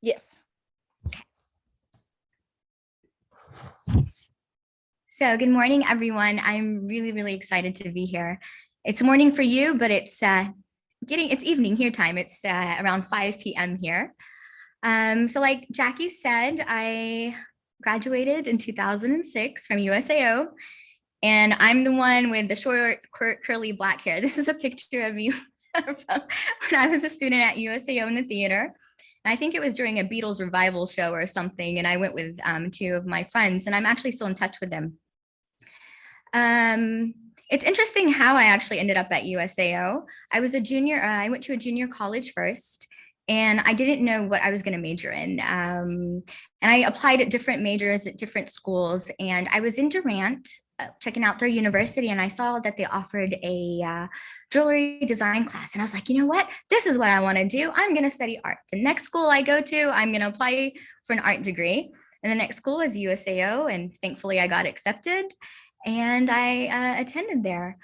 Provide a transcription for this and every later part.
Yes. So good morning, everyone. I'm really excited to be here. It's morning for you, but it's evening here time. It's around 5 p.m. here. So like Jackie said, I graduated in 2006 from USAO, and I'm the one with the short, curly black hair. This is a picture of me from when I was a student at USAO in the theater. And I think it was during a Beatles revival show or something, and I went with two of my friends, and I'm actually still in touch with them. It's interesting how I actually ended up at USAO. I was a junior, I went to a junior college first, and I didn't know what I was going to major in. And I applied at different majors at different schools, and I was in Durant checking out their university, and I saw that they offered a jewelry design class, and I was like, you know what, this is what I want to do. I'm going to study art. The next school I go to, I'm going to apply for an art degree, and the next school was USAO, and thankfully I got accepted, and I attended there.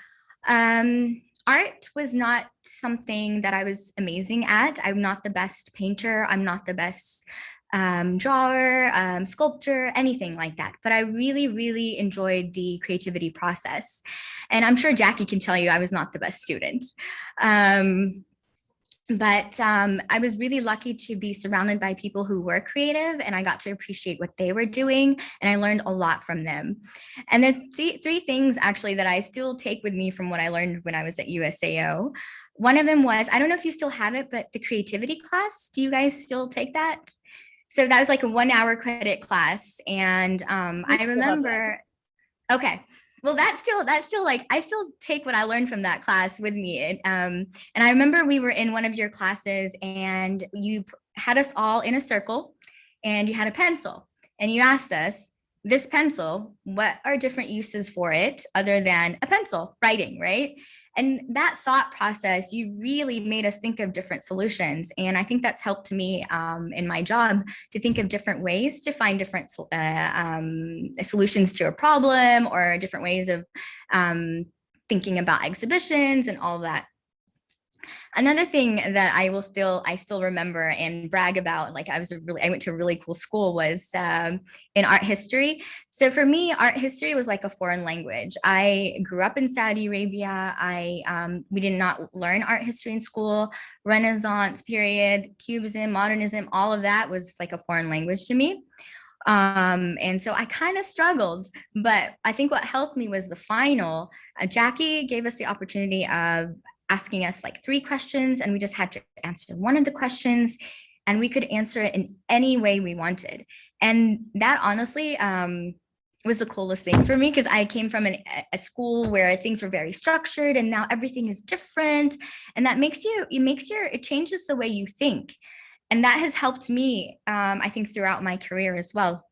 Art was not something that I was amazing at. I'm not the best painter. I'm not the best drawer, sculptor, anything like that. But I really enjoyed the creativity process. And I'm sure Jackie can tell you I was not the best student. But I was really lucky to be surrounded by people who were creative, and I got to appreciate what they were doing, and I learned a lot from them. And the three things actually that I still take with me from what I learned when I was at USAO. One of them was, I don't know if you still have it, but the creativity class. Do you guys still take that? So that was like a 1-hour credit class. And I remember, okay. Well, that's still like, I still take what I learned from that class with me. And I remember we were in one of your classes, and you had us all in a circle, and you had a pencil, and you asked us, this pencil, what are different uses for it other than a pencil writing, right? And that thought process, you really made us think of different solutions. And I think that's helped me in my job to think of different ways to find different solutions to a problem, or different ways of thinking about exhibitions and all that. Another thing that I still remember and brag about, like I went to a really cool school, was in art history. So for me, art history was like a foreign language. I grew up in Saudi Arabia. We did not learn art history in school. Renaissance period, Cubism, modernism, all of that was like a foreign language to me. And so I kind of struggled, but I think what helped me was the final. Jackie gave us the opportunity of asking us like 3 questions, and we just had to answer one of the questions, and we could answer it in any way we wanted. And that honestly was the coolest thing for me, because I came from a school where things were very structured, and now everything is different. And that it changes the way you think. And that has helped me, I think, throughout my career as well.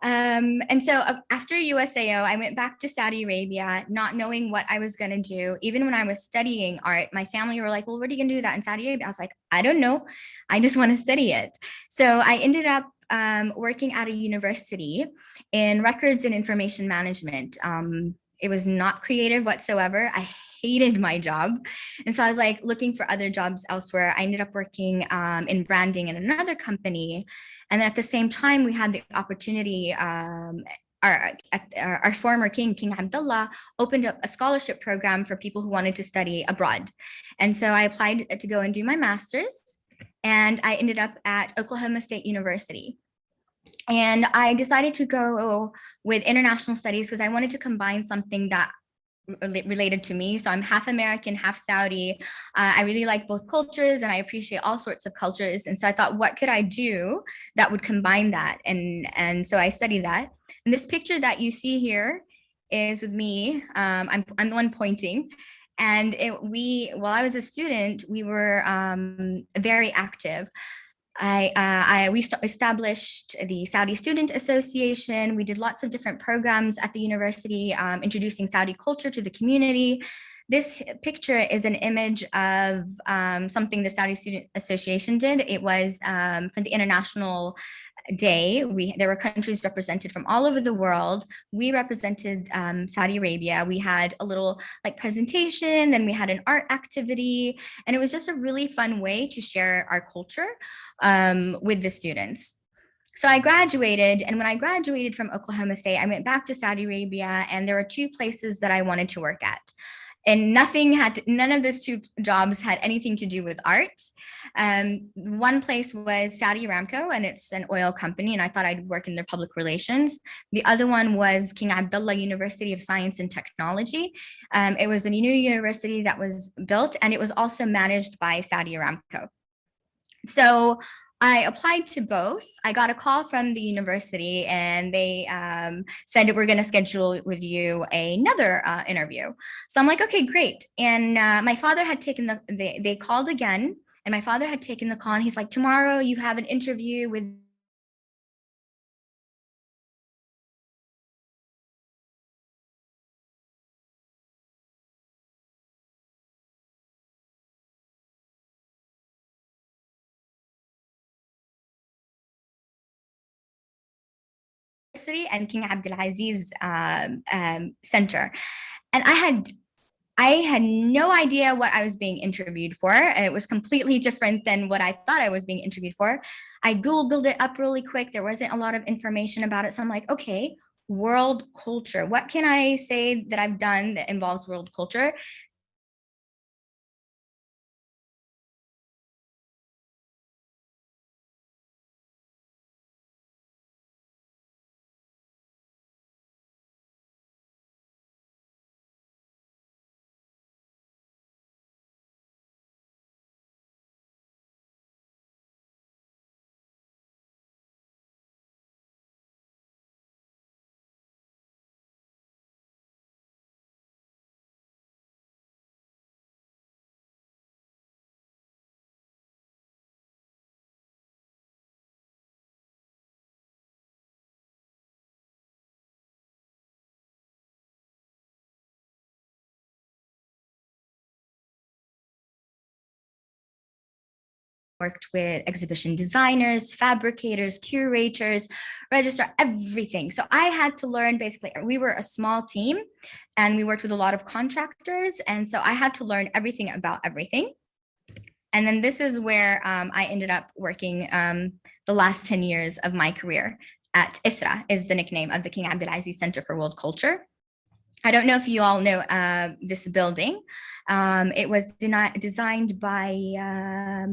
And so after USAO, I went back to Saudi Arabia, not knowing what I was going to do. Even when I was studying art, my family were like, well, what are you going to do that in Saudi Arabia? I was like, I don't know. I just want to study it. So I ended up working at a university in records and information management. It was not creative whatsoever. I hated my job. And so I was like looking for other jobs elsewhere. I ended up working in branding in another company. And then at the same time, we had the opportunity, our former king, King Abdullah, opened up a scholarship program for people who wanted to study abroad. And so I applied to go and do my master's, and I ended up at Oklahoma State University. And I decided to go with international studies because I wanted to combine something that related to me. So I'm half American, half Saudi. I really like both cultures, and I appreciate all sorts of cultures. And so I thought, what could I do that would combine that? And so I studied that. And this picture that you see here is with me. I'm the one pointing. And while I was a student, we were very active. We established the Saudi Student Association. We did lots of different programs at the university, introducing Saudi culture to the community. This picture is an image of something the Saudi Student Association did. It was for the International day. There were countries represented from all over the world. We represented Saudi Arabia. We had a little like presentation, then we had an art activity, and it was just a really fun way to share our culture with the students. So I graduated, and when I graduated from Oklahoma State, I went back to Saudi Arabia, and there were two places that I wanted to work at. And none of those two jobs had anything to do with art. One place was Saudi Aramco, and it's an oil company, and I thought I'd work in their public relations. The other one was King Abdullah University of Science and Technology. It was a new university that was built, and it was also managed by Saudi Aramco. So I applied to both. I got a call from the university, and they said we're going to schedule with you another interview. So I'm like, okay, great. And my father had taken they called again, and my father had taken the call, and he's like, tomorrow you have an interview with and King Abdulaziz Center. And I had no idea what I was being interviewed for. It was completely different than what I thought I was being interviewed for. I Googled it up really quick. There wasn't a lot of information about it. So I'm like, okay, world culture. What can I say that I've done that involves world culture? Worked with exhibition designers, fabricators, curators, registrar, everything. So I had to learn basically, we were a small team and we worked with a lot of contractors. And so I had to learn everything about everything. And then this is where I ended up working the last 10 years of my career at ITHRA, is the nickname of the King Abdulaziz Center for World Culture. I don't know if you all know this building. It was designed by a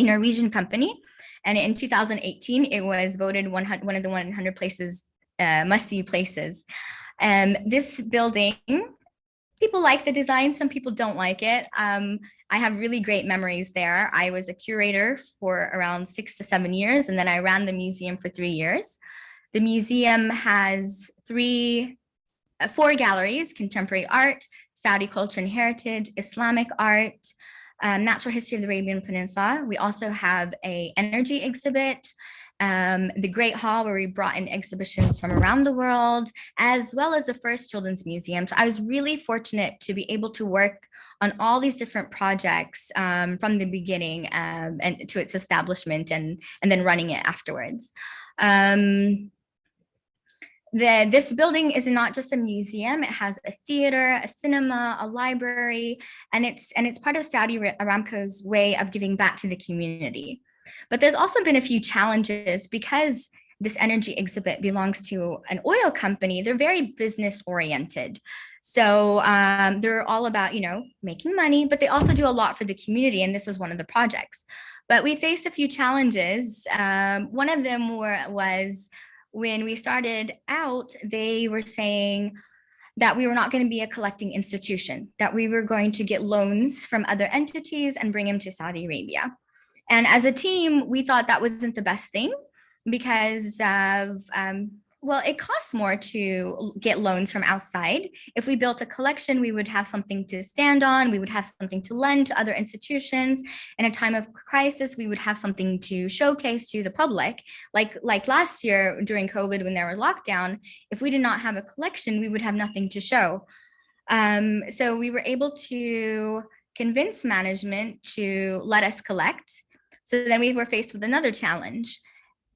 Norwegian company. And in 2018, it was voted one of the 100 places, must-see places. This building, people like the design, some people don't like it. I have really great memories there. I was a curator for around 6 to 7 years, and then I ran the museum for 3 years. The museum has four galleries: contemporary art, Saudi culture and heritage, Islamic art, natural history of the Arabian Peninsula. We also have an energy exhibit, the Great Hall, where we brought in exhibitions from around the world, as well as the first children's museum. So I was really fortunate to be able to work on all these different projects from the beginning and to its establishment, and then running it afterwards. This building is not just a museum. It has a theater, a cinema, a library, and it's part of Saudi Aramco's way of giving back to the community. But there's also been a few challenges because this energy exhibit belongs to an oil company. They're very business oriented. So they're all about, making money, but they also do a lot for the community. And this was one of the projects. But we faced a few challenges. One of them was when we started out, they were saying that we were not going to be a collecting institution, that we were going to get loans from other entities and bring them to Saudi Arabia. And as a team, we thought that wasn't the best thing because of, well, it costs more to get loans from outside. If we built a collection, we would have something to stand on. We would have something to lend to other institutions. In a time of crisis, we would have something to showcase to the public. Like last year during COVID, when there was lockdown, if we did not have a collection, we would have nothing to show. So we were able to convince management to let us collect. So then we were faced with another challenge.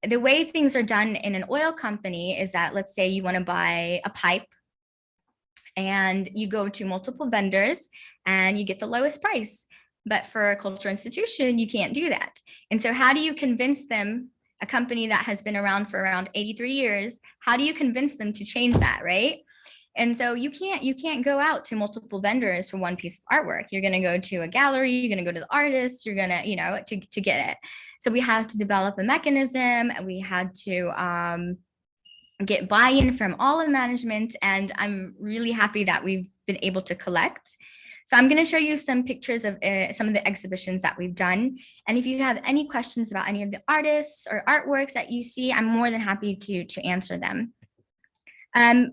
The way things are done in an oil company is that, let's say you want to buy a pipe and you go to multiple vendors and you get the lowest price. But for a cultural institution, you can't do that. And so how do you convince them, a company that has been around for around 83 years, how do you convince them to change that, right? And so you can't go out to multiple vendors for one piece of artwork. You're going to go to a gallery, you're going to go to the artist, you're going to, to get it. So we have to develop a mechanism, and we had to get buy-in from all of management, and I'm really happy that we've been able to collect. So I'm going to show you some pictures of some of the exhibitions that we've done. And if you have any questions about any of the artists or artworks that you see, I'm more than happy to answer them. One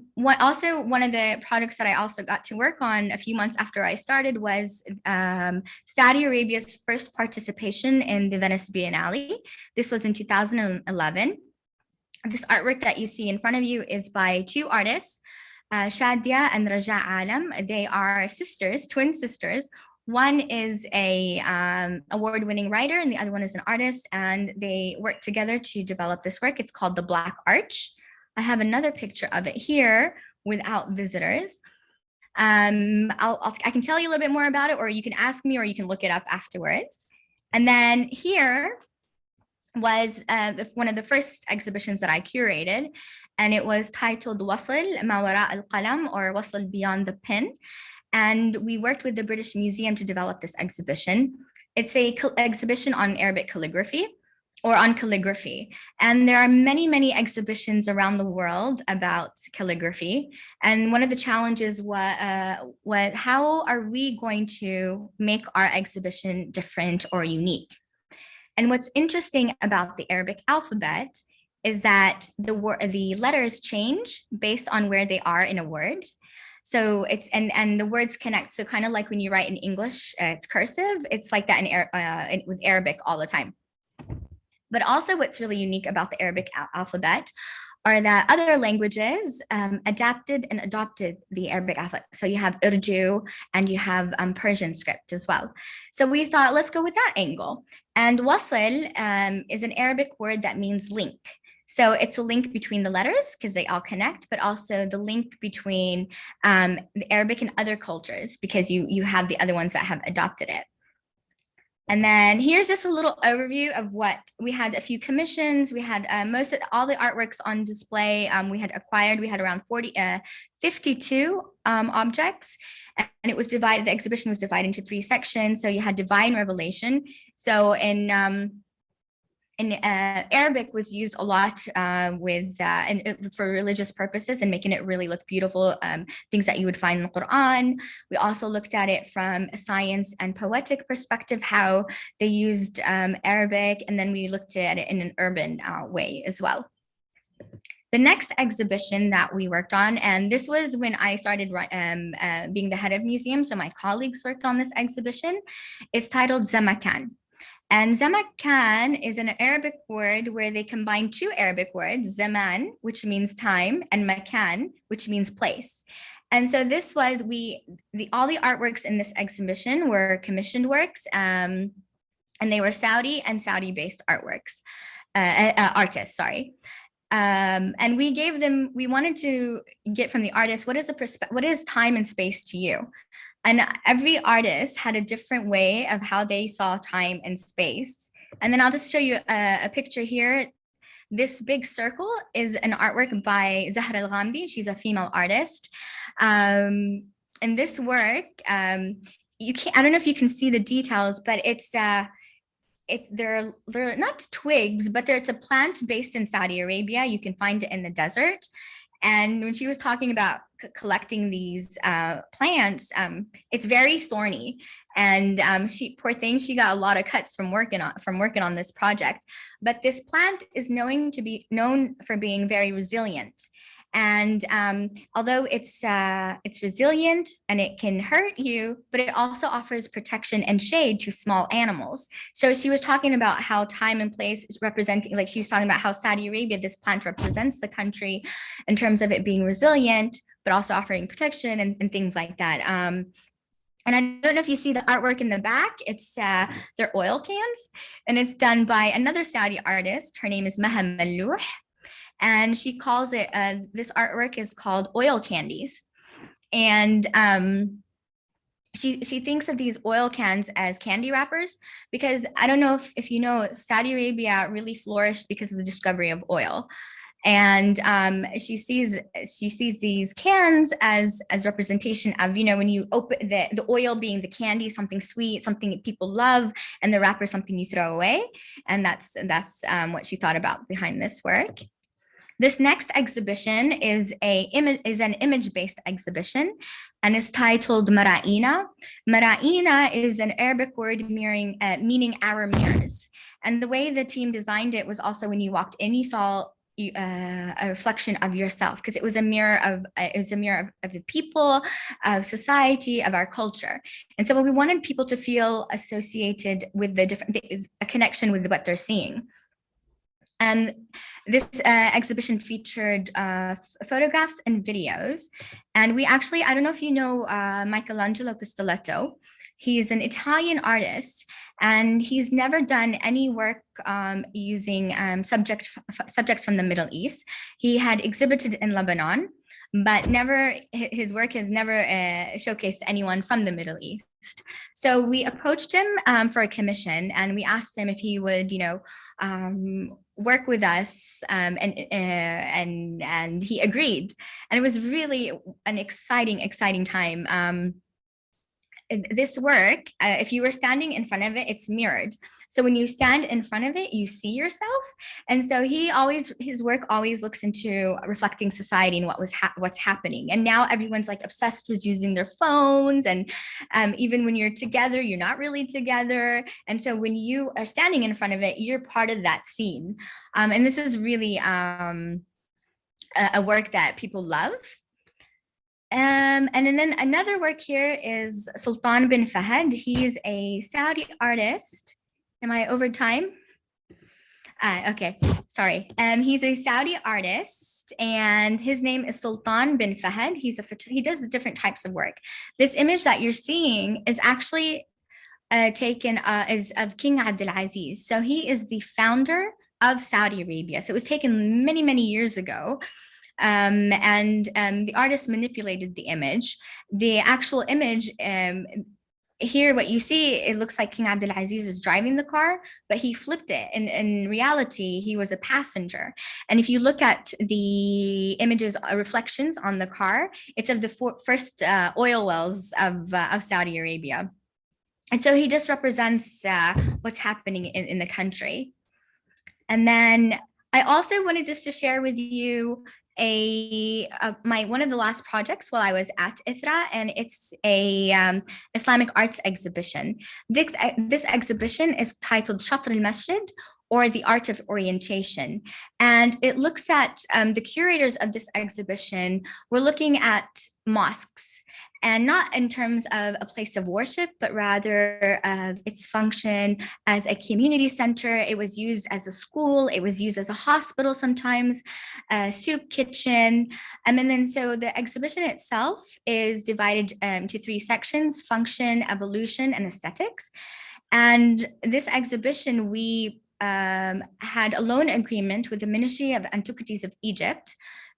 of the projects that I also got to work on a few months after I started was Saudi Arabia's first participation in the Venice Biennale. This was in 2011. This artwork that you see in front of you is by two artists, Shadia and Raja Alam. They are sisters, twin sisters. One is a award-winning writer and the other one is an artist, and they work together to develop this work. It's called The Black Arch. I have another picture of it here without visitors. I can tell you a little bit more about it, or you can ask me, or you can look it up afterwards. And then here was one of the first exhibitions that I curated, and it was titled Wasl Ma Wara Al Qalam, or Wasl Beyond the Pen. And we worked with the British Museum to develop this exhibition. It's an exhibition on Arabic calligraphy, or on calligraphy. And there are many, many exhibitions around the world about calligraphy. And one of the challenges was how are we going to make our exhibition different or unique? And what's interesting about the Arabic alphabet is that the letters change based on where they are in a word. So it's, and the words connect. So kind of like when you write in English, it's cursive, it's like that with Arabic all the time. But also what's really unique about the Arabic alphabet are that other languages adapted and adopted the Arabic alphabet. So you have Urdu and you have Persian script as well. So we thought, let's go with that angle. And wasl is an Arabic word that means link. So it's a link between the letters because they all connect, but also the link between the Arabic and other cultures because you have the other ones that have adopted it. And then here's just a little overview of what we had. A few commissions. We had all the artworks on display. We had acquired. We had around 52 objects, and it was divided. The exhibition was divided into 3 sections. So you had divine revelation. So in Arabic was used a lot for religious purposes and making it really look beautiful, things that you would find in the Quran. We also looked at it from a science and poetic perspective, how they used Arabic, and then we looked at it in an urban way as well. The next exhibition that we worked on, and this was when I started being the head of museum, so my colleagues worked on this exhibition, is titled Zamakan. And Zamakan is an Arabic word where they combine 2 Arabic words, zaman, which means time, and makan, which means place. And so this was, all the artworks in this exhibition were commissioned works, and they were Saudi and Saudi-based artworks, artists, sorry. And we wanted to get from the artist, what is time and space to you? And every artist had a different way of how they saw time and space. And then I'll just show you a picture here. This big circle is an artwork by Zahra Al-Ghamdi. She's a female artist. And this work, I don't know if you can see the details, but they're not twigs, but it's a plant based in Saudi Arabia. You can find it in the desert. And when she was talking about collecting these plants, it's very thorny. And poor thing, she got a lot of cuts from working on this project. But this plant is known for being very resilient. And although it's resilient and it can hurt you, but it also offers protection and shade to small animals. So she was talking about how time and place is representing, like she was talking about how Saudi Arabia, this plant represents the country in terms of it being resilient, but also offering protection and things like that. And I don't know if you see the artwork in the back, it's their oil cans, and it's done by another Saudi artist. Her name is Maha Mallouh, and she calls it, this artwork is called oil candies. And she thinks of these oil cans as candy wrappers, because I don't know if you know, Saudi Arabia really flourished because of the discovery of oil. And she sees these cans as representation of, you know, when you open the oil being the candy, something sweet, something that people love, and the wrapper something you throw away. And that's what she thought about behind this work. This next exhibition is an image-based exhibition, and it's titled Mara'ina. Mara'ina is an Arabic word meaning our mirrors. And the way the team designed it was also, when you walked in, you saw a reflection of yourself, because it was a mirror of the people, of society, of our culture. And so we wanted people to feel associated with a connection with what they're seeing. And this exhibition featured photographs and videos. And we actually, I don't know if you know Michelangelo Pistoletto. He's an Italian artist, and he's never done any work using subjects from the Middle East. He had exhibited in Lebanon, but his work has never showcased anyone from the Middle East. So we approached him for a commission, and we asked him if he would, you know, work with us, and he agreed. And it was really an exciting time. This work, if you were standing in front of it, it's mirrored. So when you stand in front of it, you see yourself. And so his work always looks into reflecting society and what's happening. And now everyone's like obsessed with using their phones. And even when you're together, you're not really together. And so when you are standing in front of it, you're part of that scene. And this is really a work that people love. And then another work here is Sultan Bin Fahed. He's a Saudi artist. Am I over time? Okay, sorry. He's a Saudi artist, and his name is Sultan Bin Fahed. He does different types of work. This image that you're seeing is actually taken is of King Abdulaziz. So he is the founder of Saudi Arabia. So it was taken many years ago. The artist manipulated the image. The actual image, here what you see, it looks like King Abdulaziz is driving the car, but he flipped it. In reality, he was a passenger. And if you look at the images, reflections on the car, it's of the first oil wells of Saudi Arabia. And so he just represents what's happening in the country. And then I also wanted just to share with you one of the last projects while I was at ISRA, and it's a Islamic arts exhibition. This exhibition is titled Shatr al-Masjid, or the Art of Orientation. And it looks at, the curators of this exhibition were looking at mosques, and not in terms of a place of worship, but rather its function as a community center. It was used as a school, it was used as a hospital sometimes, a soup kitchen. And then so the exhibition itself is divided into 3 sections: function, evolution, and aesthetics. And this exhibition, we had a loan agreement with the Ministry of Antiquities of Egypt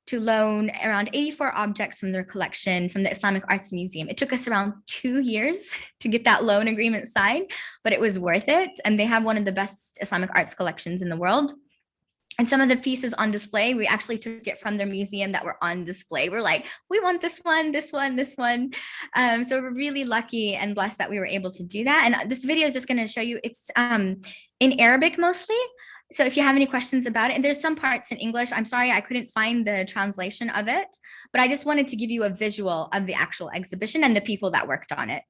to loan around 84 objects from their collection from the Islamic Arts Museum. It took us around 2 years to get that loan agreement signed, but it was worth it. And they have one of the best Islamic arts collections in the world. And some of the pieces on display, we actually took it from their museum that were on display. We're like, we want this one, this one, this one. So we're really lucky and blessed that we were able to do that. And this video is just going to show you, it's in Arabic mostly. So if you have any questions about it, and there's some parts in English, I'm sorry, I couldn't find the translation of it, but I just wanted to give you a visual of the actual exhibition and the people that worked on it.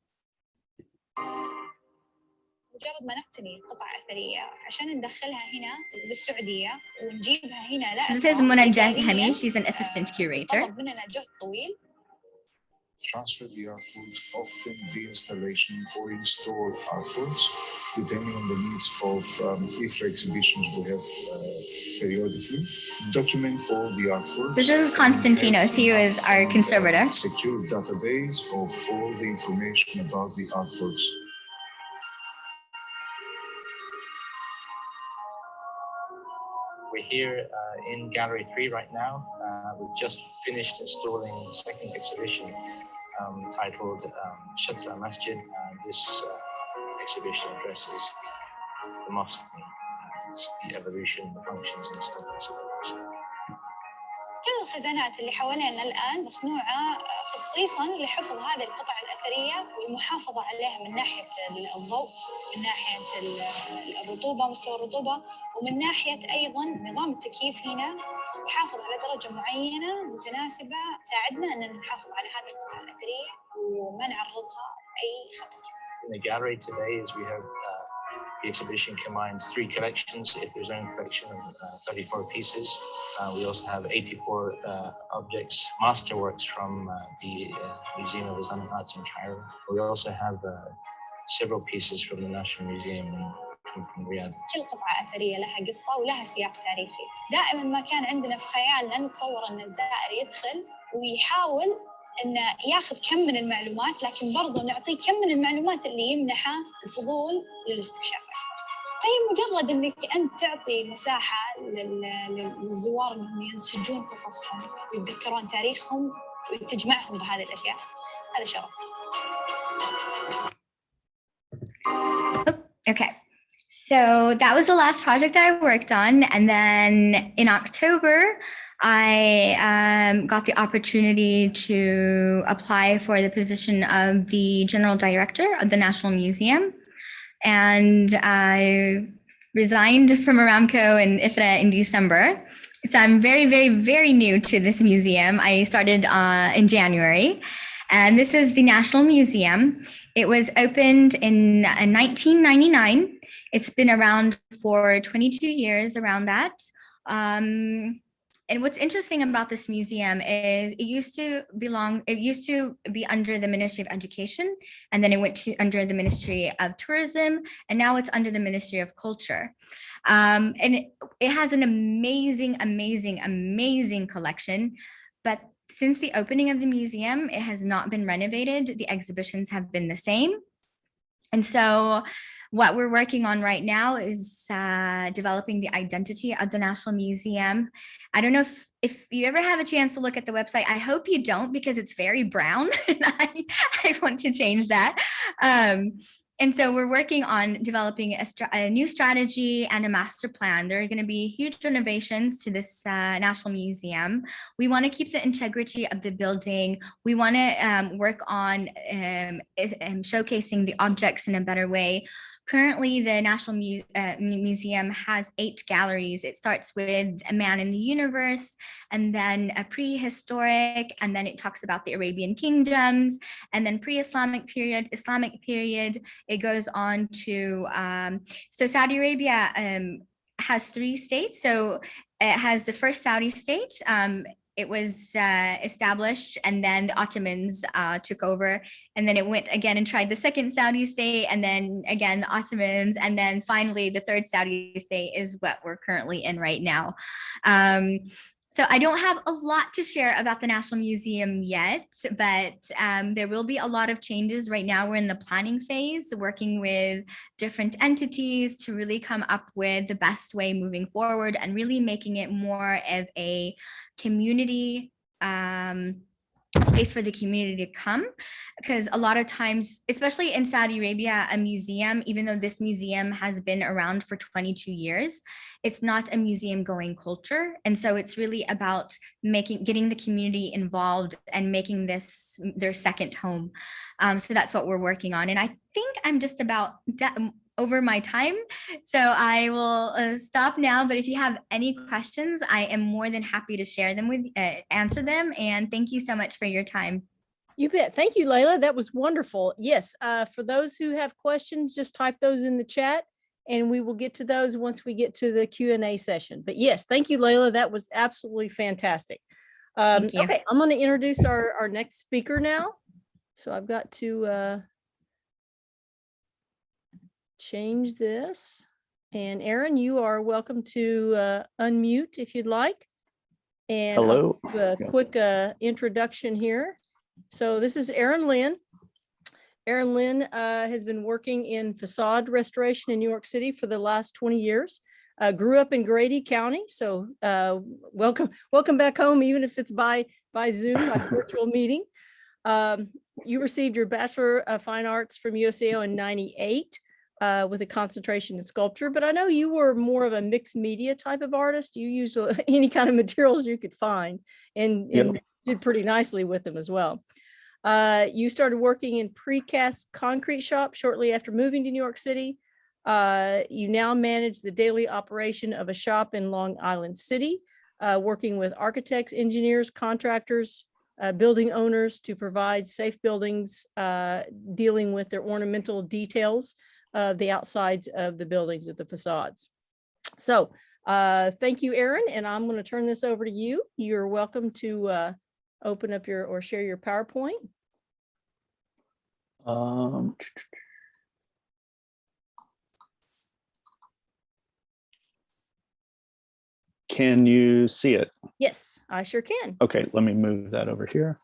مجرد ما نقتني قطعة أثرية عشان ندخلها هنا بالسعودية ونجيبها هنا. So this is Munajjah Hami, she's an assistant curator. طلب مننا جهد طويل. transfer the artworks, often deinstallation or install artworks, depending on the needs of IFRA exhibitions we have periodically. Document all the artworks. This is Konstantinos. He was our conservator. Secure database of all the information about the artworks. We're here in Gallery 3 right now. We've just finished installing the second exhibition titled Shatra Masjid. This exhibition addresses the mosque, the evolution, the functions and studies of evolution. كل الخزانات اللي حوالينا الآن مصنوعة خصيصاً لحفظ هذه القطع الأثرية والمحافظة عليها من ناحية الضوء، من ناحية الرطوبة، مستوى الرطوبة، ومن ناحية أيضاً نظام التكييف هنا يحافظ على درجة معينة متناسبة تساعدنا أن نحافظ على هذه القطع الأثرية وما نعرضها أي خطر. In the gallery today, as we have the exhibition combines 3 collections, IFRA's own collection of 34 pieces. We also have 84 objects, masterworks from the Museum of Islamic Arts in Cairo. We also have several pieces from the National Museum from Riyadh. كل قطعة أثرية لها قصة ولها سياق تاريخي. دائما ما كان عندنا في خيالنا نتصور أن الزائر يدخل ويحاول إنه ياخذ كم من المعلومات، لكن برضو نعطيه كم من المعلومات اللي يمنحه الفضول للاستكشاف أكثر. فهي مجرد إنك أنت تعطي مساحة للزوار إنهم ينسجون قصصهم ويتذكرون تاريخهم وتجمعهم بهذه الأشياء. هذا شرف. Okay. So that was the last project I worked on. And then in October, I got the opportunity to apply for the position of the General Director of the National Museum. And I resigned from Aramco and IFRA in December. So I'm very, very, very new to this museum. I started in January. And this is the National Museum. It was opened in 1999. It's been around for 22 years, around that. And what's interesting about this museum is it used to be under the Ministry of Education, and then it went under the Ministry of Tourism, and now it's under the Ministry of Culture. And it has an amazing, amazing, amazing collection. But since the opening of the museum, it has not been renovated. The exhibitions have been the same. And so what we're working on right now is developing the identity of the National Museum. I don't know if you ever have a chance to look at the website. I hope you don't, because it's very brown and I want to change that. And so we're working on developing a new strategy and a master plan. There are going to be huge renovations to this National Museum. We want to keep the integrity of the building. We want to work on showcasing the objects in a better way. Currently, the National Museum has 8 galleries. It starts with A Man in the Universe, and then a prehistoric, and then it talks about the Arabian kingdoms, and then pre-Islamic period, Islamic period. It goes on to, so Saudi Arabia has 3 states. So it has the first Saudi state. It was established, and then the Ottomans took over, and then it went again and tried the second Saudi state, and then again the Ottomans, and then finally the third Saudi state is what we're currently in right now. So I don't have a lot to share about the National Museum yet, but there will be a lot of changes. Right now we're in the planning phase, working with different entities to really come up with the best way moving forward and really making it more of a community place for the community to come, because a lot of times, especially in Saudi Arabia, a museum, even though this museum has been around for 22 years, it's not a museum going culture. And so it's really about getting the community involved and making this their second home. So that's what we're working on. And I think I'm just about over my time. So I will stop now, but if you have any questions, I am more than happy to share them with, answer them. And thank you so much for your time. You bet. Thank you, Laila. That was wonderful. Yes, for those who have questions, just type those in the chat and we will get to those once we get to the Q&A session. But yes, thank you, Laila. That was absolutely fantastic. Okay, I'm going to introduce our next speaker now. So I've got to change this. And Aaron, you are welcome to unmute if you'd like. And Hello. I'll do a quick introduction here. So this is Aaron Linn. Aaron Linn has been working in facade restoration in New York City for the last 20 years. Grew up in Grady County. So welcome back home, even if it's by Zoom, by virtual meeting. You received your Bachelor of Fine Arts from USAO in '98 with a concentration in sculpture, but I know you were more of a mixed media type of artist. You used any kind of materials you could find and did pretty nicely with them as well. You started working in precast concrete shop shortly after moving to New York City. You now manage the daily operation of a shop in Long Island City, working with architects, engineers, contractors, building owners to provide safe buildings, dealing with their ornamental details of the outsides of the buildings with the facades. So thank you, Aaron, and I'm going to turn this over to you. You're welcome to open up your or share your PowerPoint. Can you see it? Yes, I sure can. Okay, let me move that over here.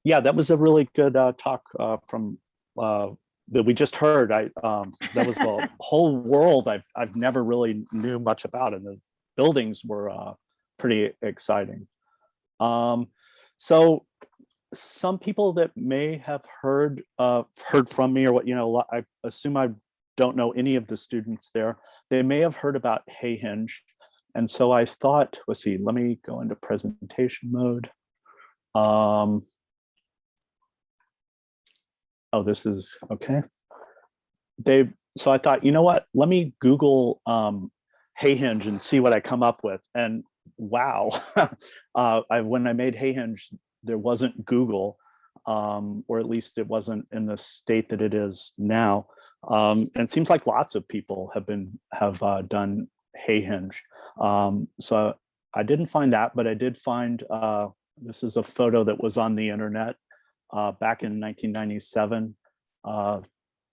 Yeah, that was a really good talk from that we just heard. That was the whole world I've never really knew much about, and the buildings were pretty exciting. So some people that may have heard from me, or what, I assume I don't know any of the students there. They may have heard about Hayhinge, and so I thought, let's see, let me go into presentation mode. Oh, this is okay. So I thought, you know what? Let me Google Hayhinge and see what I come up with. And wow, when I made Hayhinge, there wasn't Google, or at least it wasn't in the state that it is now. And it seems like lots of people have done Hayhinge. So I didn't find that, but I did find this is a photo that was on the internet back in 1997.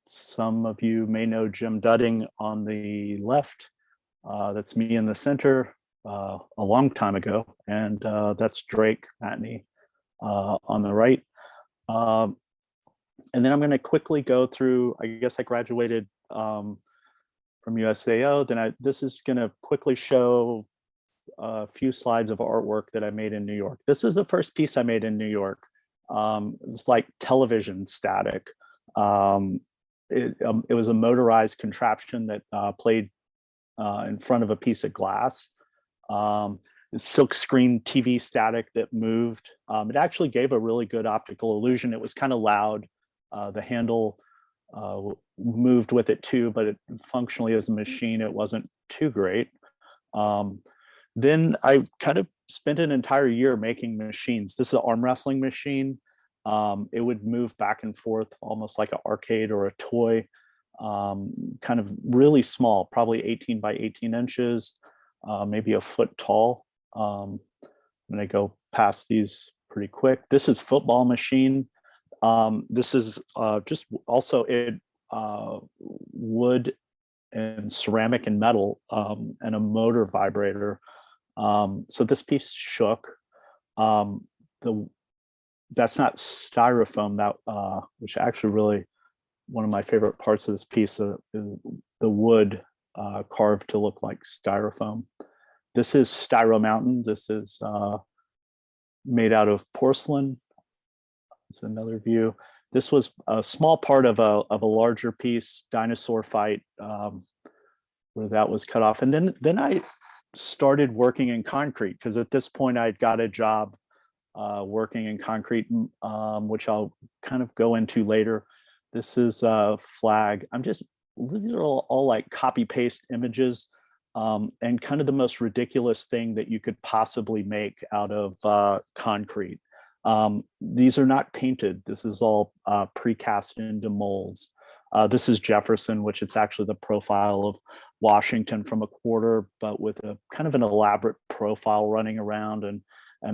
Some of you may know Jim Dudding on the left. That's me in the center a long time ago. And that's Drake Matney on the right. And then I'm going to quickly go through, I guess I graduated from USAO. Then this is going to quickly show a few slides of artwork that I made in New York. This is the first piece I made in New York. It's like television static. It was a motorized contraption that played in front of a piece of glass. Silk screen TV static that moved. It actually gave a really good optical illusion. It was kind of loud. The handle moved with it too, but functionally as a machine, it wasn't too great. Then I kind of spent an entire year making machines. This is an arm wrestling machine. It would move back and forth almost like an arcade or a toy, kind of really small, probably 18 by 18 inches, maybe a foot tall. I'm gonna go past these pretty quick. This is football machine. This is just also wood and ceramic and metal, and a motor vibrator. So this piece shook. That's not styrofoam, that which actually really one of my favorite parts of this piece is the wood carved to look like styrofoam. This is Styro Mountain. This is made out of porcelain. It's another view. This was a small part of a larger piece, Dinosaur Fight, where that was cut off. And then I started working in concrete, because at this point I'd got a job working in concrete, which I'll kind of go into later. This is a flag. These are all like copy paste images, and kind of the most ridiculous thing that you could possibly make out of concrete. These are not painted. This is all precast into molds. This is Jefferson, which it's actually the profile Washington from a quarter, but with a kind of an elaborate profile running around and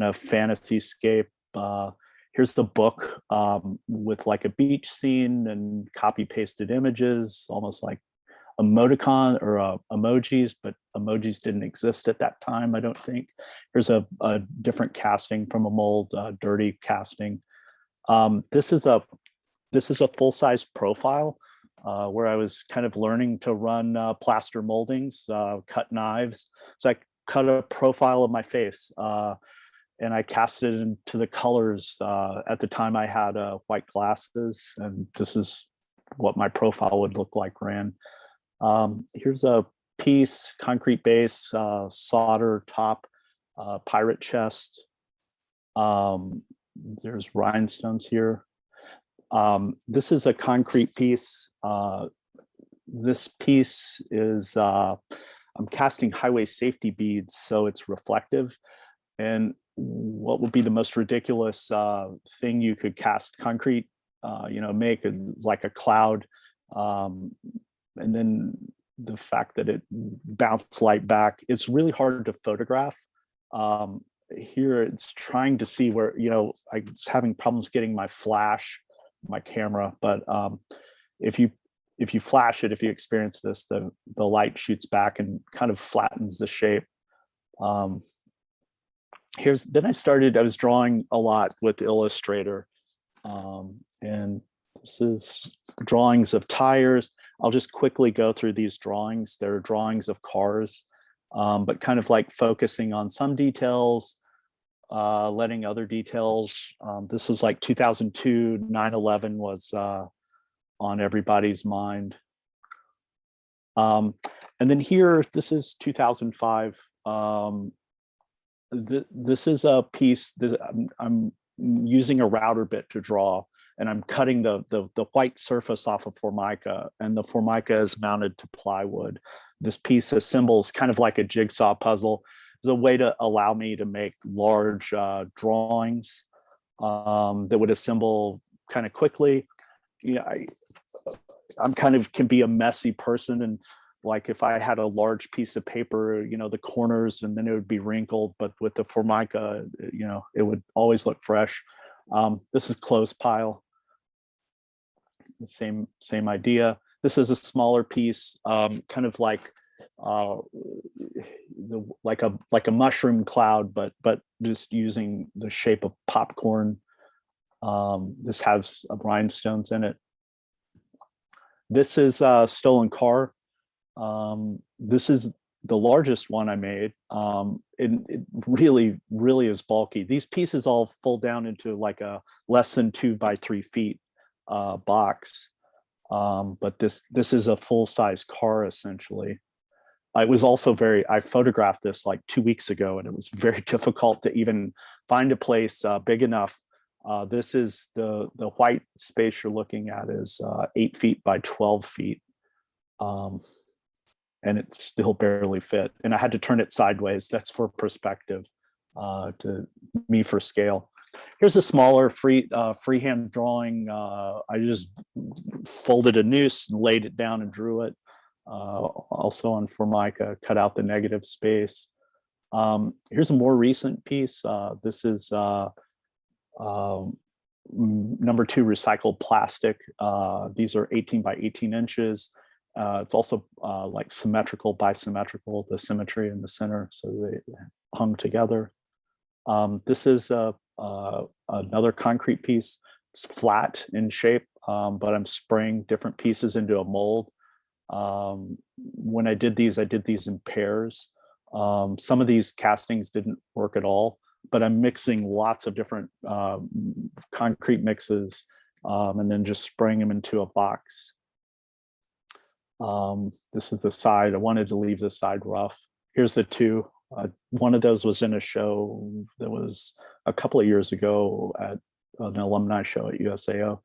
a fantasy scape. Here's the book with like a beach scene and copy pasted images, almost like emoticon or emojis, but emojis didn't exist at that time, I don't think. Here's a different casting from a mold, dirty casting. This is a full-size profile where I was kind of learning to run plaster moldings, cut knives. So I cut a profile of my face and I cast it into the colors. At the time I had white glasses, and this is what my profile would look like ran. Here's a piece, concrete base, solder top, pirate chest. There's rhinestones here. This is a concrete piece. This piece is, I'm casting highway safety beads, so it's reflective. And what would be the most ridiculous thing you could cast concrete, make like a cloud. And then the fact that it bounced light back, it's really hard to photograph. Here it's trying to see where, I was having problems getting my flash, my camera, but if you flash it, if you experience this, the light shoots back and kind of flattens the shape. Then I was drawing a lot with Illustrator, and this is drawings of tires. I'll just quickly go through these drawings. They're drawings of cars, but kind of like focusing on some details, letting other details. This was like 2002, 9/11 was on everybody's mind. And then here, this is 2005. This is a piece that I'm using a router bit to draw, and I'm cutting the white surface off of Formica, and the Formica is mounted to plywood. This piece assembles kind of like a jigsaw puzzle. It's a way to allow me to make large drawings that would assemble kind of quickly. I'm kind of can be a messy person, and like if I had a large piece of paper, the corners, and then it would be wrinkled, but with the Formica, it would always look fresh. This is clothes pile. The same idea. This is a smaller piece, kind of like like a mushroom cloud, but just using the shape of popcorn. This has rhinestones in it. This is a stolen car. This is the largest one I made. It really, really is bulky. These pieces all fold down into like a less than 2 by 3 feet box. But this is a full-size car essentially. It was also I photographed this like 2 weeks ago, and it was very difficult to even find a place big enough. This is the white space you're looking at is 8 feet by 12 feet. And it still barely fit. And I had to turn it sideways. That's for perspective, to me for scale. Here's a smaller freehand drawing. I just folded a noose and laid it down and drew it. Also on Formica, cut out the negative space. Here's a more recent piece. This is number 2 recycled plastic. These are 18 by 18 inches. It's also like symmetrical, bisymmetrical, the symmetry in the center, so they hung together. This is another concrete piece. It's flat in shape, but I'm spraying different pieces into a mold. When I did these in pairs. Some of these castings didn't work at all, but I'm mixing lots of different concrete mixes and then just spraying them into a box. This is the side. I wanted to leave the side rough. Here's the 2. One of those was in a show that was a couple of years ago at an alumni show at USAO.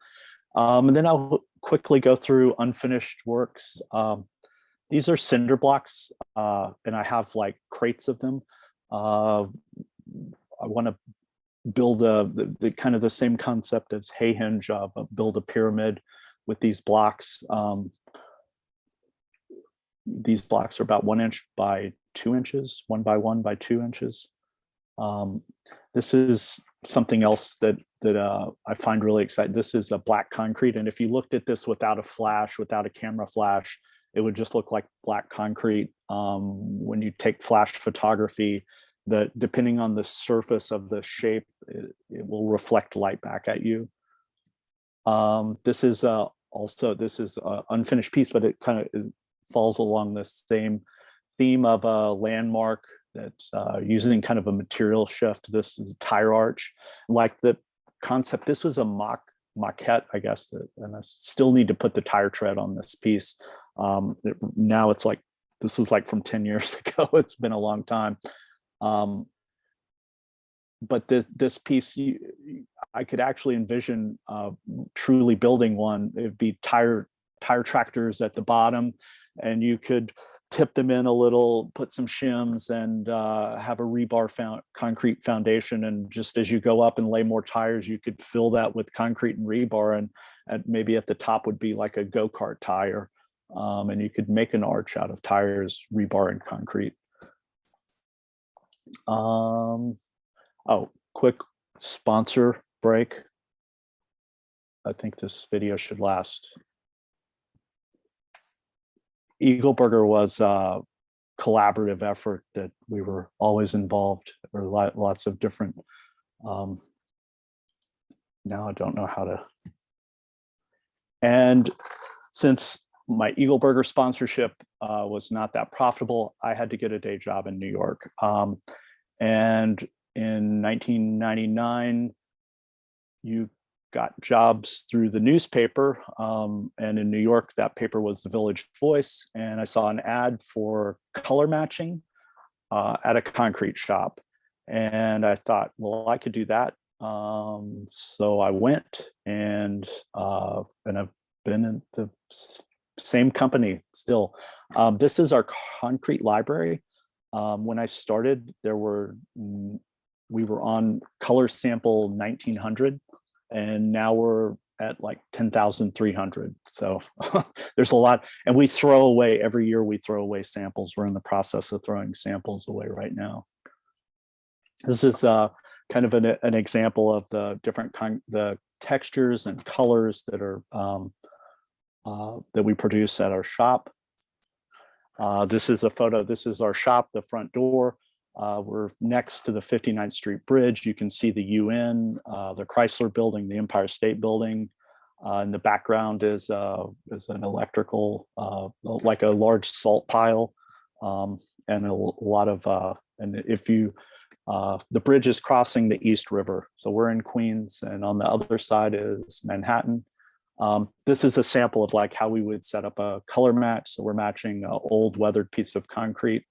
And then I'll quickly go through unfinished works. These are cinder blocks, and I have like crates of them. I want to build the kind of the same concept as Hayhinge, build a pyramid with these blocks. these blocks are about 1 inch by 2 inches, 1 by 1 by 2 inches. This is something else that I find really exciting. This is a black concrete, and if you looked at this without a flash, without a camera flash, it would just look like black concrete. When you take flash photography, depending on the surface of the shape, it will reflect light back at you. This is also, this is an unfinished piece, but it kind of falls along the same theme of a landmark that's using kind of a material shift. This is a tire arch. Like the concept, this was a maquette, I guess, and I still need to put the tire tread on this piece. Now it's like, this is like from 10 years ago. It's been a long time. But this piece, I could actually envision truly building one. It'd be tire tractors at the bottom, and you could tip them in a little, put some shims, and have a rebar concrete foundation. And just as you go up and lay more tires, you could fill that with concrete and rebar, and maybe at the top would be like a go-kart tire. And you could make an arch out of tires, rebar, and concrete. Oh, quick sponsor break. I think this video should last. Eagle Burger was a collaborative effort that we were always involved. There were lots of different, now I don't know how to. And since my Eagle Burger sponsorship was not that profitable, I had to get a day job in New York. And in 1999, you got jobs through the newspaper. And in New York, that paper was the Village Voice. And I saw an ad for color matching at a concrete shop. And I thought, well, I could do that. So I went, and I've been in the same company still. This is our concrete library. When I started, we were on color sample 1900, and now we're at like 10,300. So there's a lot, and we throw away every year. We throw away samples. We're in the process of throwing samples away right now. This is kind of an example of the different the textures and colors that are that we produce at our shop. This is a photo. This is our shop, the front door. We're next to the 59th Street Bridge. You can see the UN, the Chrysler Building, the Empire State Building. In the background is an electrical, like a large salt pile, and a lot of, and if you, the bridge is crossing the East River. So we're in Queens, and on the other side is Manhattan. This is a sample of like how we would set up a color match. So we're matching an old weathered piece of concrete.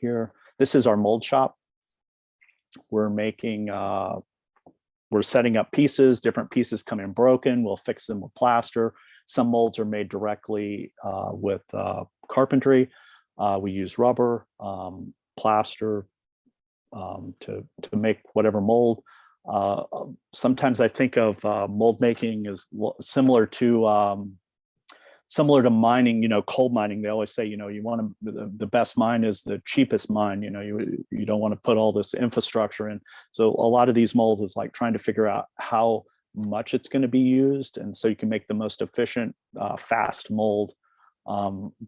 Here, this is our mold shop. We're making, we're setting up pieces. Different pieces come in broken. We'll fix them with plaster. Some molds are made directly with carpentry. We use rubber, plaster to make whatever mold. Sometimes I think of mold making as similar to mining, coal mining. They always say, you want to, the best mine is the cheapest mine. You don't want to put all this infrastructure in. So a lot of these molds is like trying to figure out how much it's going to be used, and so you can make the most efficient, fast mold.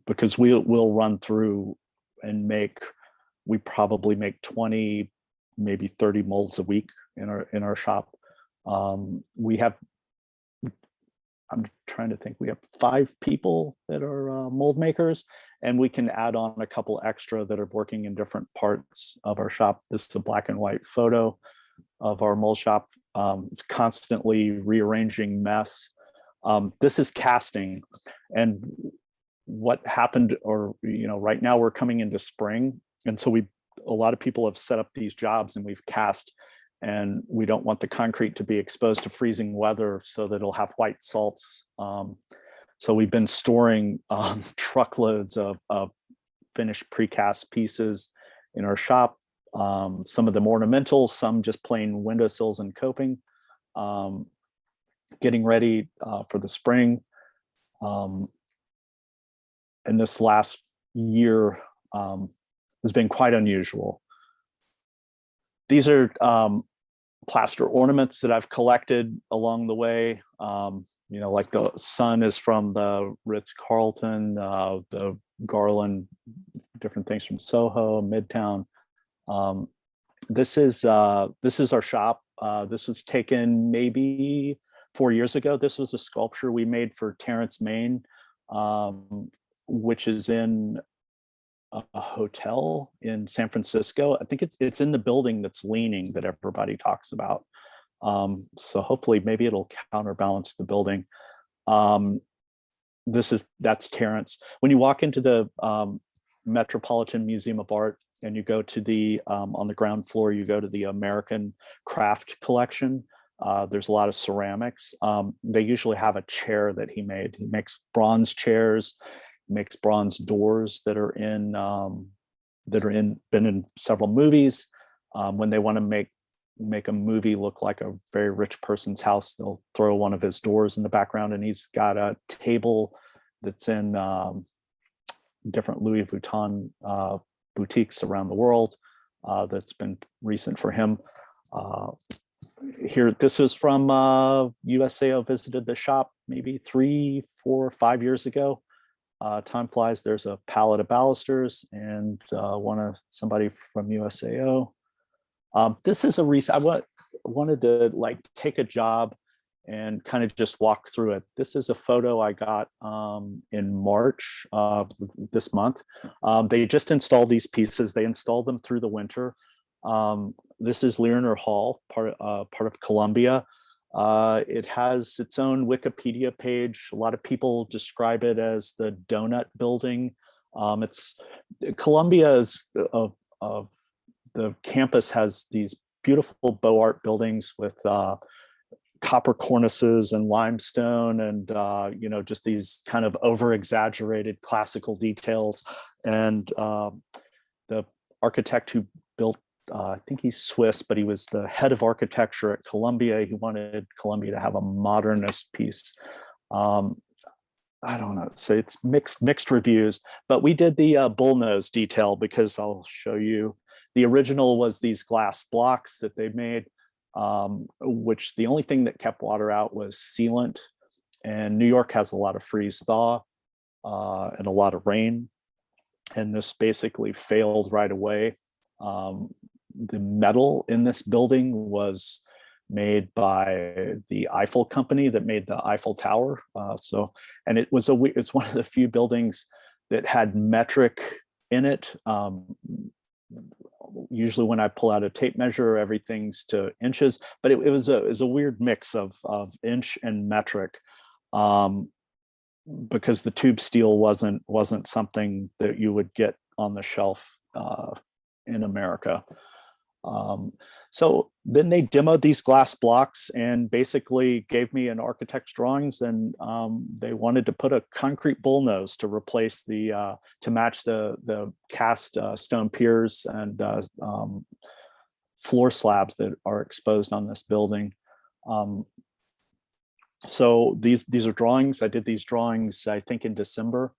Because we'll run through and we probably make 20, maybe 30 molds a week in our shop. We have, I'm trying to think, we have 5 people that are mold makers, and we can add on a couple extra that are working in different parts of our shop. This is a black and white photo of our mold shop. It's constantly rearranging mess. This is casting, and what happened, or right now we're coming into spring, and so a lot of people have set up these jobs, and we've cast, and we don't want the concrete to be exposed to freezing weather, so that it'll have white salts. So we've been storing truckloads of finished precast pieces in our shop. Some of them ornamental, some just plain windowsills and coping. Getting ready for the spring. and this last year has been quite unusual. These are plaster ornaments that I've collected along the way. Like the sun is from the Ritz-Carlton, the garland, different things from Soho, Midtown. This is our shop. This was taken maybe 4 years ago. This was a sculpture we made for Terrence Main, which is in a hotel in San Francisco. I think it's in the building that's leaning that everybody talks about. So hopefully maybe it'll counterbalance the building. That's Terrence. When you walk into the Metropolitan Museum of Art and you go to the on the ground floor, you go to the American Craft Collection. There's a lot of ceramics. They usually have a chair that he made. He makes bronze chairs, makes bronze doors that are been in several movies. When they want to make a movie look like a very rich person's house, they'll throw one of his doors in the background, and he's got a table that's in different Louis Vuitton boutiques around the world. That's been recent for him. Here, this is from USAO visited the shop maybe 3, 4, 5 years ago. Time flies. There's a pallet of balusters and somebody from USAO. This is a recent. I wanted to take a job and kind of just walk through it. This is a photo I got in March this month. They just installed these pieces. They installed them through the winter. This is Lyriner Hall, part of Columbia. It has its own Wikipedia page. A lot of people describe it as the donut building. Columbia's the campus has these beautiful Beaux Art buildings with copper cornices and limestone and just these kind of over exaggerated classical details. And the architect who built, I think he's Swiss, but he was the head of architecture at Columbia. He wanted Columbia to have a modernist piece. I don't know, so it's mixed reviews, but we did the bullnose detail because I'll show you. The original was these glass blocks that they made, which the only thing that kept water out was sealant. And New York has a lot of freeze thaw and a lot of rain. And this basically failed right away. The metal in this building was made by the Eiffel company that made the Eiffel Tower. And it's one of the few buildings that had metric in it. Usually when I pull out a tape measure, everything's to inches, but it was a weird mix of inch and metric, because the tube steel wasn't something that you would get on the shelf in America. So then they demoed these glass blocks and basically gave me an architect's drawings, and they wanted to put a concrete bullnose to replace to match the cast stone piers and floor slabs that are exposed on this building. So these are drawings. I did these drawings, I think, in December.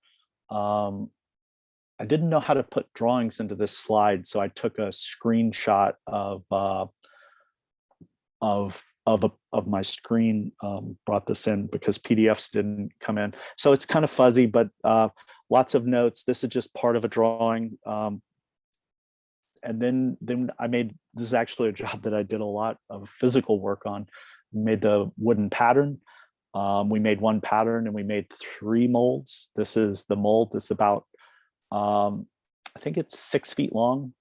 I didn't know how to put drawings into this slide, so I took a screenshot of my screen, brought this in because PDFs didn't come in. So it's kind of fuzzy, but lots of notes. This is just part of a drawing. And then this is actually a job that I did a lot of physical work on. We made the wooden pattern. We made one pattern and we made 3 molds. This is the mold. It's about, I think it's 6 feet long.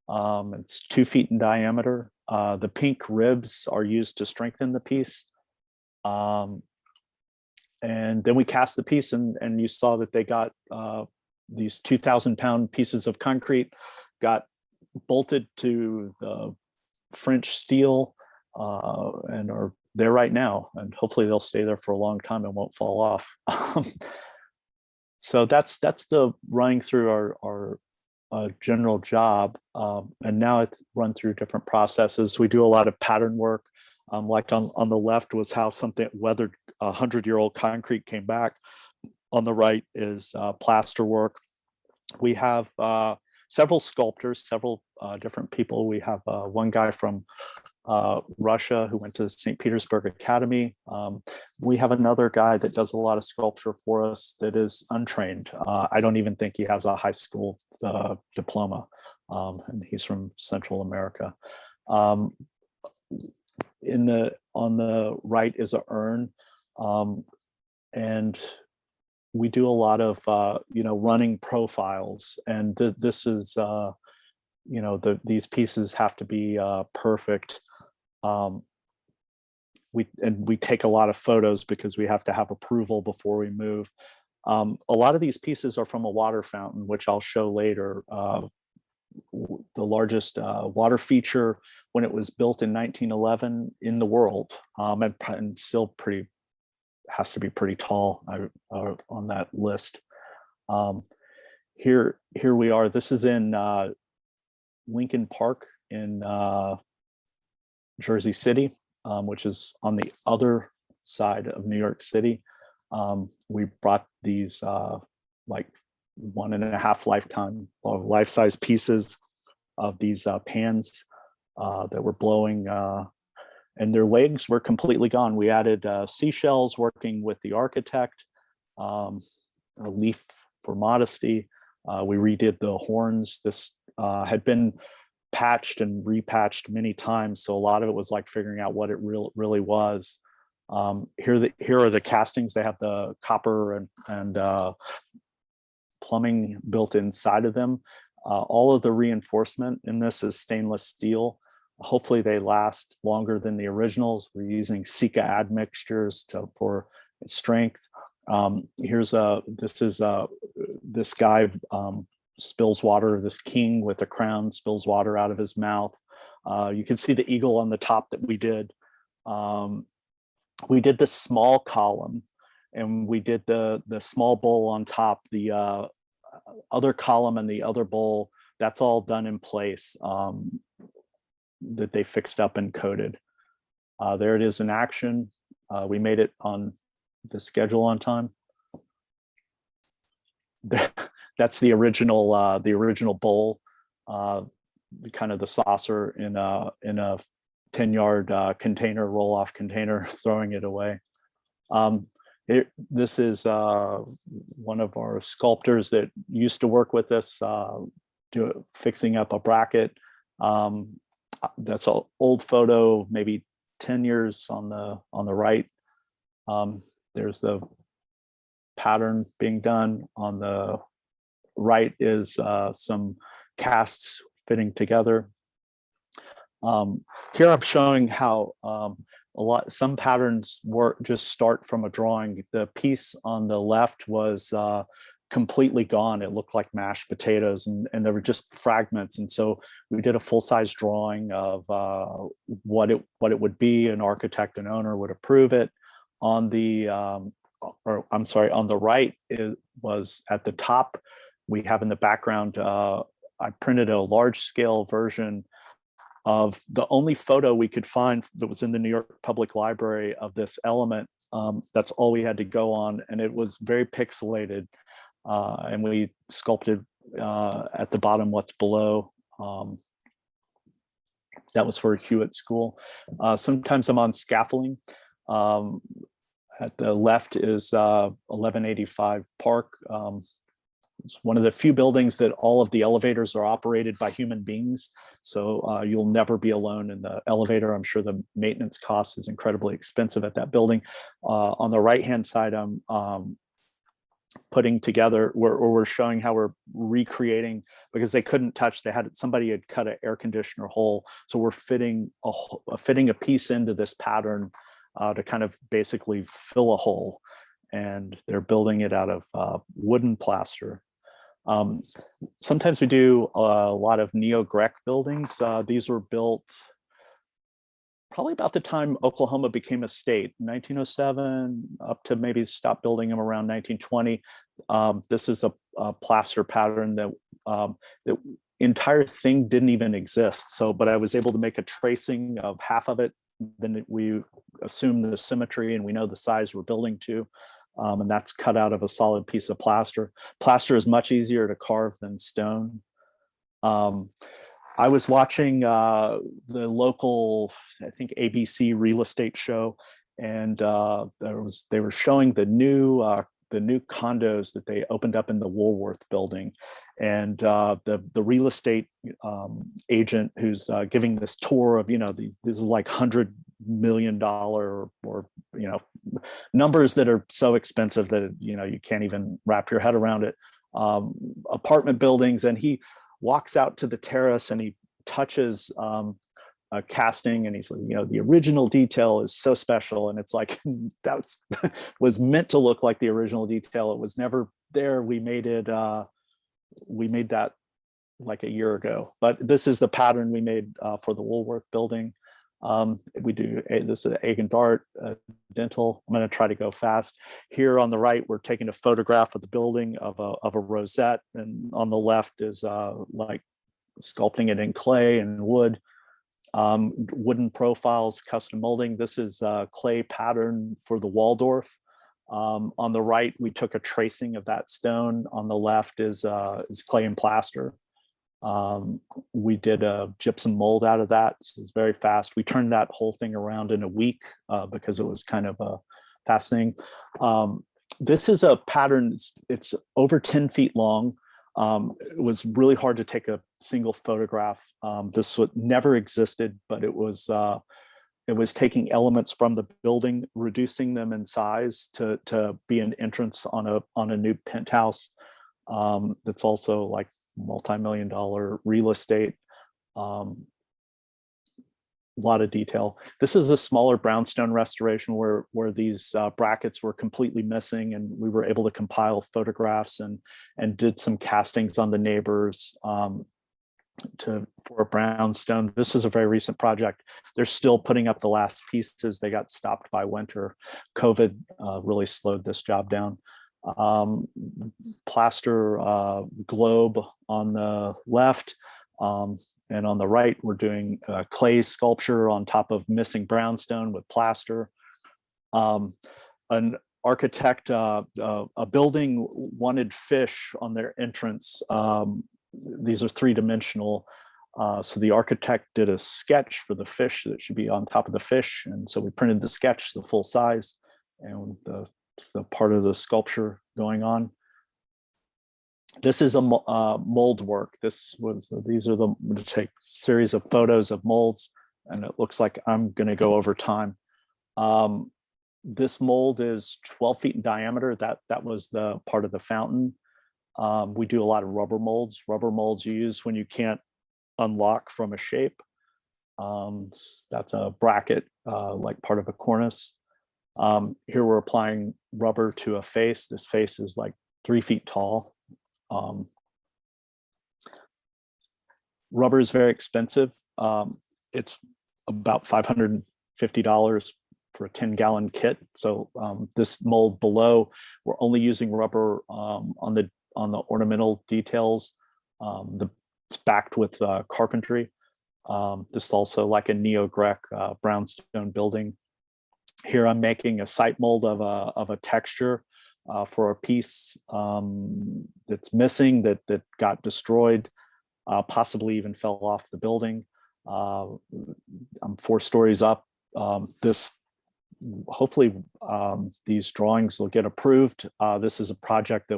It's 2 feet in diameter. The pink ribs are used to strengthen the piece. And then we cast the piece, and you saw that they got these 2,000-pound pieces of concrete, got bolted to the French steel, and are there right now. And hopefully they'll stay there for a long time and won't fall off. So that's the running through our general job, and now it's run through different processes. We do a lot of pattern work, like on the left was how something weathered 100-year-old concrete came back. on the right is plaster work. We have several sculptors, several different people. We have one guy from Russia who went to St. Petersburg Academy. We have another guy that does a lot of sculpture for us that is untrained. I don't even think he has a high school diploma, and he's from Central America. On the right is an urn, and we do a lot of running profiles, and this is these pieces have to be perfect. We take a lot of photos because we have to have approval before we move. A lot of these pieces are from a water fountain, which I'll show later. The largest water feature when it was built in 1911 in the world, and still has to be pretty tall on that list. Here we are. This is in Lincoln Park in Jersey City, which is on the other side of New York City. We brought these like 1.5 lifetime or life-size pieces of these pans that were blowing, and their legs were completely gone. We added seashells, working with the architect, a leaf for modesty. We redid the horns. This had been patched and repatched many times, so a lot of it was like figuring out what it really was. Here are the castings. They have the copper and plumbing built inside of them. All of the reinforcement in this is stainless steel. Hopefully they last longer than the originals. We're using Sika admixtures for strength. This guy spills water. This king with a crown spills water out of his mouth. You can see the eagle on the top that we did. We did the small column, and we did the small bowl on top. The other column and the other bowl, that's all done in place, that they fixed up and coated. There it is in action. We made it on the schedule on time. That's the original bowl, kind of the saucer in a 10-yard container, roll-off container, throwing it away. This is one of our sculptors that used to work with us, fixing up a bracket. That's an old photo, maybe 10 years on the right. There's the pattern being done. On the right is some casts fitting together. Here I'm showing how some patterns just start from a drawing. The piece on the left was completely gone. It looked like mashed potatoes, and there were just fragments. And so we did a full-size drawing of what it would be. An architect and owner would approve it. On the on the right, it was at the top. We have in the background, I printed a large-scale version of the only photo we could find that was in the New York Public Library of this element. That's all we had to go on, and it was very pixelated. And we sculpted at the bottom what's below. That was for Hewitt School. Sometimes I'm on scaffolding. At the left is 1185 Park. It's one of the few buildings that all of the elevators are operated by human beings. So you'll never be alone in the elevator. I'm sure the maintenance cost is incredibly expensive at that building. On the right-hand side, I'm putting together, we're showing how we're recreating, because they couldn't touch, somebody had cut an air conditioner hole. So we're fitting a piece into this pattern to kind of basically fill a hole. And they're building it out of wooden plaster. Sometimes we do a lot of Neogrec buildings. These were built probably about the time Oklahoma became a state, 1907, up to maybe stop building them around 1920. This is a plaster pattern that the entire thing didn't even exist. But I was able to make a tracing of half of it. Then we assume the symmetry, and we know the size we're building to. And that's cut out of a solid piece of plaster. Plaster is much easier to carve than stone. I was watching the local, I think, ABC real estate show, and they were showing the new condos that they opened up in the Woolworth building, and the real estate agent who's giving this tour of, this is like $100 million or numbers that are so expensive that you can't even wrap your head around it, apartment buildings, and he walks out to the terrace and he touches a casting, and he's like, the original detail is so special, and it's like that was meant to look like the original detail. It was never there. We made that like a year ago, but this is the pattern we made for the Woolworth building. We do this is egg and dart dental. I'm going to try to go fast. Here on the right, we're taking a photograph of the building of a rosette, and on the left is like sculpting it in clay and wood. Wooden profiles, custom molding. This is a clay pattern for the Waldorf. On the right, we took a tracing of that stone. On the left is clay and plaster. We did a gypsum mold out of that. So it's very fast. We turned that whole thing around in a week because it was kind of a fast thing. This is a pattern. It's over 10 feet long. It was really hard to take a single photograph. This never existed, but it was taking elements from the building, reducing them in size to be an entrance on a new penthouse. That's also like multi-million-dollar real estate. A lot of detail. This is a smaller brownstone restoration where these brackets were completely missing, and we were able to compile photographs and did some castings on the neighbors for a brownstone. This is a very recent project. They're still putting up the last pieces. They got stopped by winter. COVID really slowed this job down. Plaster globe on the left. And on the right, we're doing clay sculpture on top of missing brownstone with plaster. An architect, a building wanted fish on their entrance. These are three-dimensional. So the architect did a sketch for the fish that should be on top of the fish. And so we printed the sketch, the full size, and the part of the sculpture going on. This is a mold work. These are the take series of photos of molds, and it looks like I'm going to go over time. This mold is 12 feet in diameter. That was the part of the fountain. We do a lot of rubber molds. Rubber molds you use when you can't unlock from a shape. That's a bracket, like part of a cornice. Here we're applying rubber to a face. This face is like 3 feet tall. Rubber is very expensive. It's about $550 for a 10-gallon kit. So this mold below, we're only using rubber on the ornamental details. It's backed with carpentry. This is also like a Neogrec brownstone building. Here I'm making a site mold of a texture for a piece that's missing, that got destroyed, possibly even fell off the building. I'm 4 stories up. Hopefully these drawings will get approved. This is a project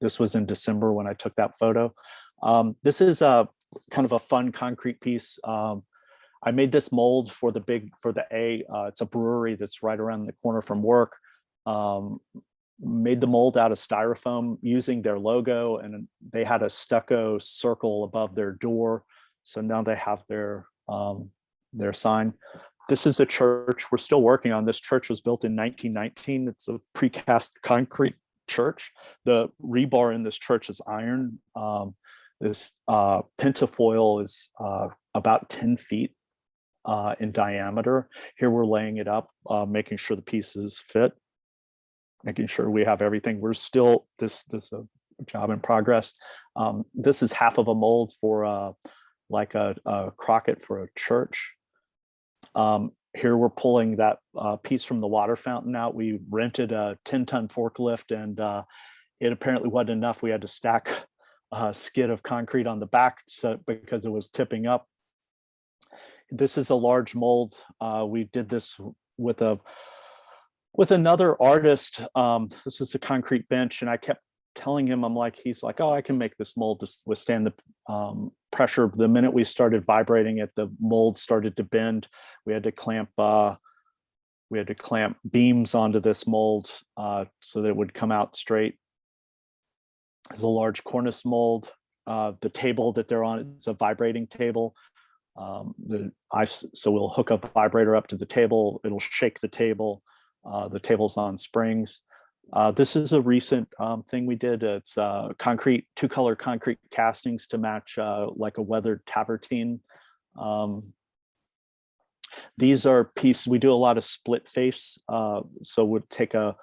this was in December when I took that photo. This is a kind of a fun concrete piece. I made this mold for the it's a brewery that's right around the corner from work. Made the mold out of styrofoam using their logo, and they had a stucco circle above their door. So now they have their sign. This is a church we're still working on. This church was built in 1919. It's a precast concrete church. The rebar in this church is iron. This pentafoil is about 10 feet in diameter. Here we're laying it up, making sure the pieces fit, making sure we have everything. We're still, this is a job in progress. This is half of a mold for like a crocket for a church. Here we're pulling that piece from the water fountain out. We rented a 10-ton forklift, and it apparently wasn't enough. We had to stack a skid of concrete on the back because it was tipping up. This is a large mold. We did this with another artist. This is a concrete bench, and I kept telling him, he's like, oh, I can make this mold to withstand the pressure. The minute we started vibrating it, the mold started to bend. We had to clamp beams onto this mold so that it would come out straight. It's a large cornice mold. The table that they're on, it's a vibrating table. So we'll hook a vibrator up to the table. It'll shake the table. The table's on springs. This is a recent thing we did. It's concrete, 2-color concrete castings to match like a weathered tavertine. These are pieces, we do a lot of split face. So we'll take a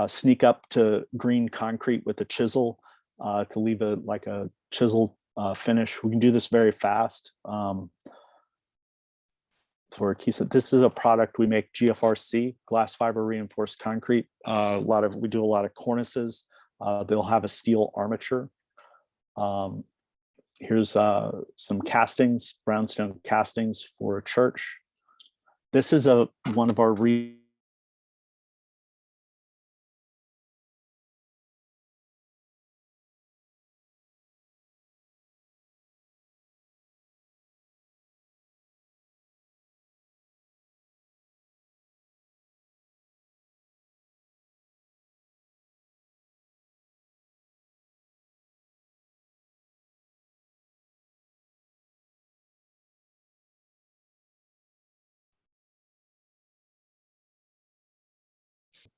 sneak up to green concrete with a chisel to leave a chisel finish. We can do this very fast. For this is a product we make, GFRC, glass fiber reinforced concrete. We do a lot of cornices. They'll have a steel armature. Here's some castings, brownstone castings for a church. This is one of our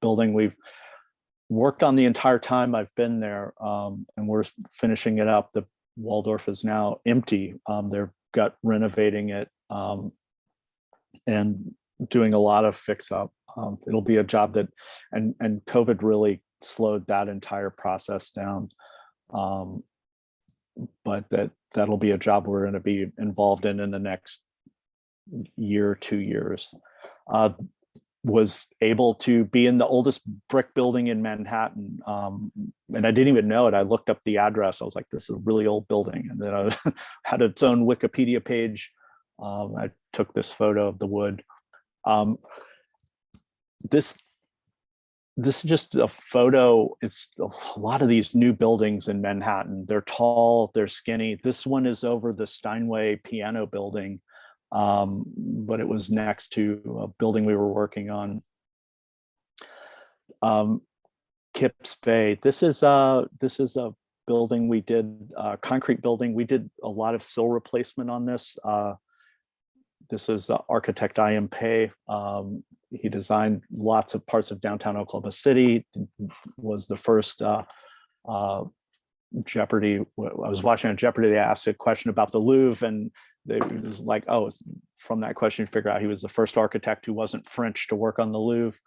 building we've worked on the entire time I've been there, and we're finishing it up. The Waldorf is now empty. They're gut renovating it and doing a lot of fix up. It'll be a job that, and COVID really slowed that entire process down. But that'll be a job we're going to be involved in the next year, 2 years. Was able to be in the oldest brick building in Manhattan. And I didn't even know it. I looked up the address. I was like, this is a really old building. And then I had its own Wikipedia page. I took this photo of the wood. This is just a photo. It's a lot of these new buildings in Manhattan. They're tall, they're skinny. This one is over the Steinway piano building. But it was next to a building we were working on. Kips Bay. This is a building we did, concrete building. We did a lot of sill replacement on this. This is the architect I.M. Pei. He designed lots of parts of downtown Oklahoma City. Was the first Jeopardy. I was watching on Jeopardy. They asked a question about the Louvre, and they was like, oh, from that question, you figure out he was the first architect who wasn't French to work on the Louvre.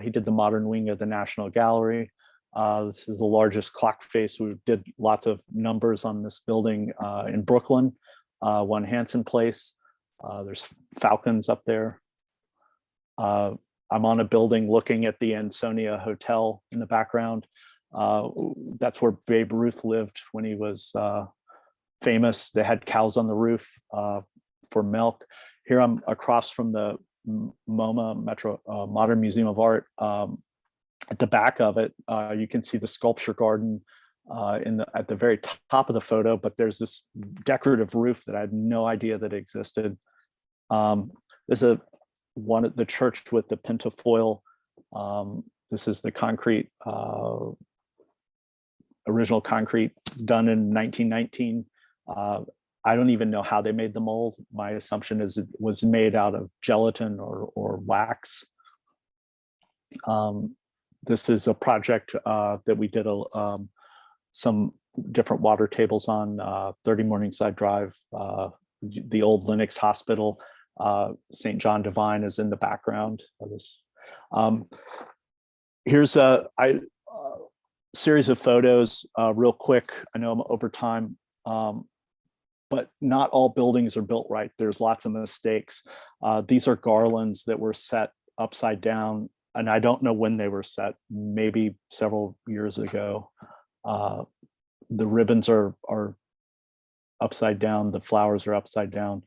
He did the modern wing of the National Gallery. This is the largest clock face. We did lots of numbers on this building in Brooklyn, One Hanson Place. There's falcons up there. I'm on a building looking at the Ansonia Hotel in the background. That's where Babe Ruth lived when he was famous. They had cows on the roof for milk. Here I'm across from the MoMA, Modern Museum of Art. At the back of it, you can see the sculpture garden at the very top of the photo, but there's this decorative roof that I had no idea that existed. There's one at the church with the pentafoil. This is the concrete, original concrete done in 1919. I don't even know how they made the mold. My assumption is it was made out of gelatin or wax. This is a project that we did some different water tables on 30 Morningside Drive, the old Lennox Hospital. St. John Divine is in the background of this. Here's a series of photos real quick. I know I'm over time. but not all buildings are built right. There's lots of mistakes. These are garlands that were set upside down, and I don't know when they were set, maybe several years ago. The ribbons are upside down, the flowers are upside down.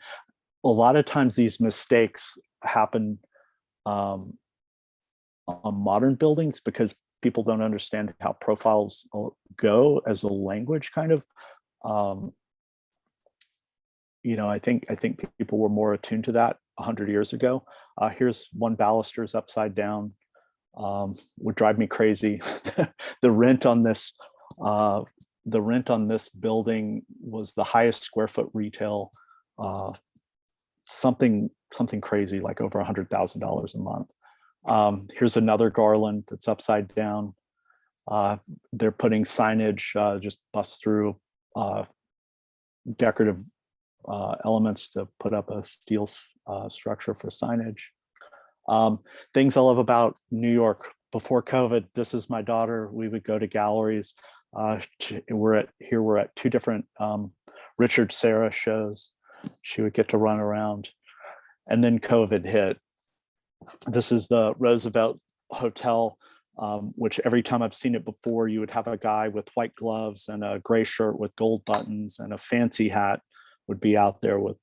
A lot of times these mistakes happen on modern buildings because people don't understand how profiles go as a language kind of. You know, I think people were more attuned to that 100 years ago. Here's one baluster's upside down. Would drive me crazy. The rent on this building was the highest square foot retail, something crazy, like over $100,000 a month. Here's another garland that's upside down. They're putting signage, just bust through decorative elements to put up a steel structure for signage. Things I love about New York before COVID. This is my daughter. We would go to galleries. We're at two different Richard Serra shows. She would get to run around, and then COVID hit. This is the Roosevelt Hotel, which every time I've seen it before, you would have a guy with white gloves and a gray shirt with gold buttons and a fancy hat would be out there with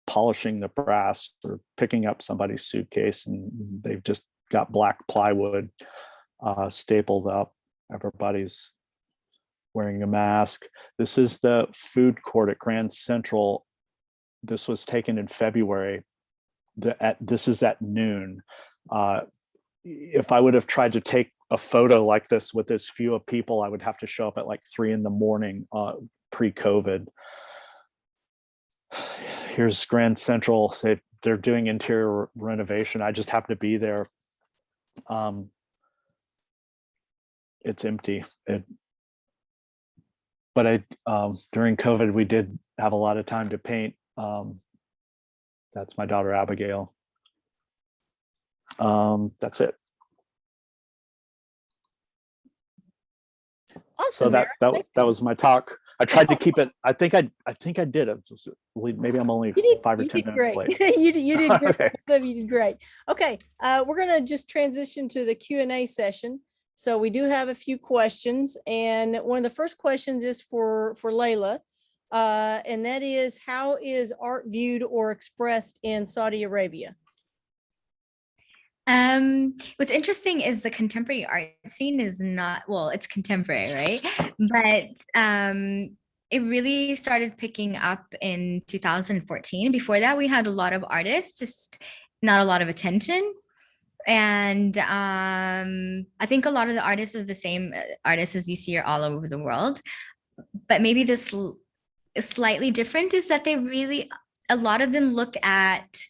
polishing the brass or picking up somebody's suitcase, and they've just got black plywood stapled up. Everybody's wearing a mask. This is the food court at Grand Central. This was taken in February. This is at noon. If I would have tried to take a photo like this with this few of people, I would have to show up at like 3 a.m. Pre-COVID. Here's Grand Central. They're doing interior renovation. I just happen to be there. It's empty. But during COVID, we did have a lot of time to paint. That's my daughter, Abigail. That's it. Awesome. So that was my talk. I tried to keep it. I think I did. Maybe I'm only 5 or 10 minutes late. you did great. Okay. You did great. Okay, we're gonna just transition to the Q&A session. So we do have a few questions, and one of the first questions is for Laila, and that is, how is art viewed or expressed in Saudi Arabia? What's interesting is the contemporary art scene is not, well, it's contemporary, right? But it really started picking up in 2014. Before that, we had a lot of artists, just not a lot of attention. And I think a lot of the artists are the same artists as you see all over the world. But maybe this is slightly different is that a lot of them look at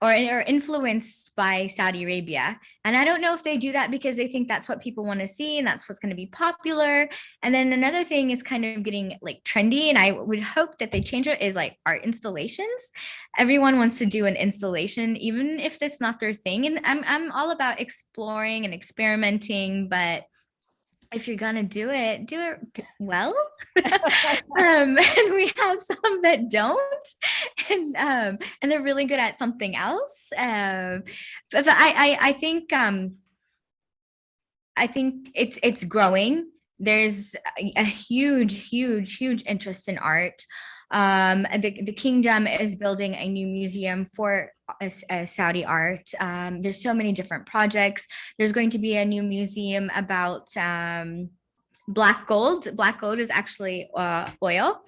or are influenced by Saudi Arabia. And I don't know if they do that because they think that's what people want to see and that's what's going to be popular. And then another thing is kind of getting like trendy, and I would hope that they change it, is like art installations. Everyone wants to do an installation, even if that's not their thing. And I'm all about exploring and experimenting, but if you're gonna do it well. And we have some that don't, and they're really good at something else. But I think it's growing. There's a huge interest in art. The kingdom is building a new museum for Saudi art. There's so many different projects. There's going to be a new museum about black gold. Black gold is actually oil.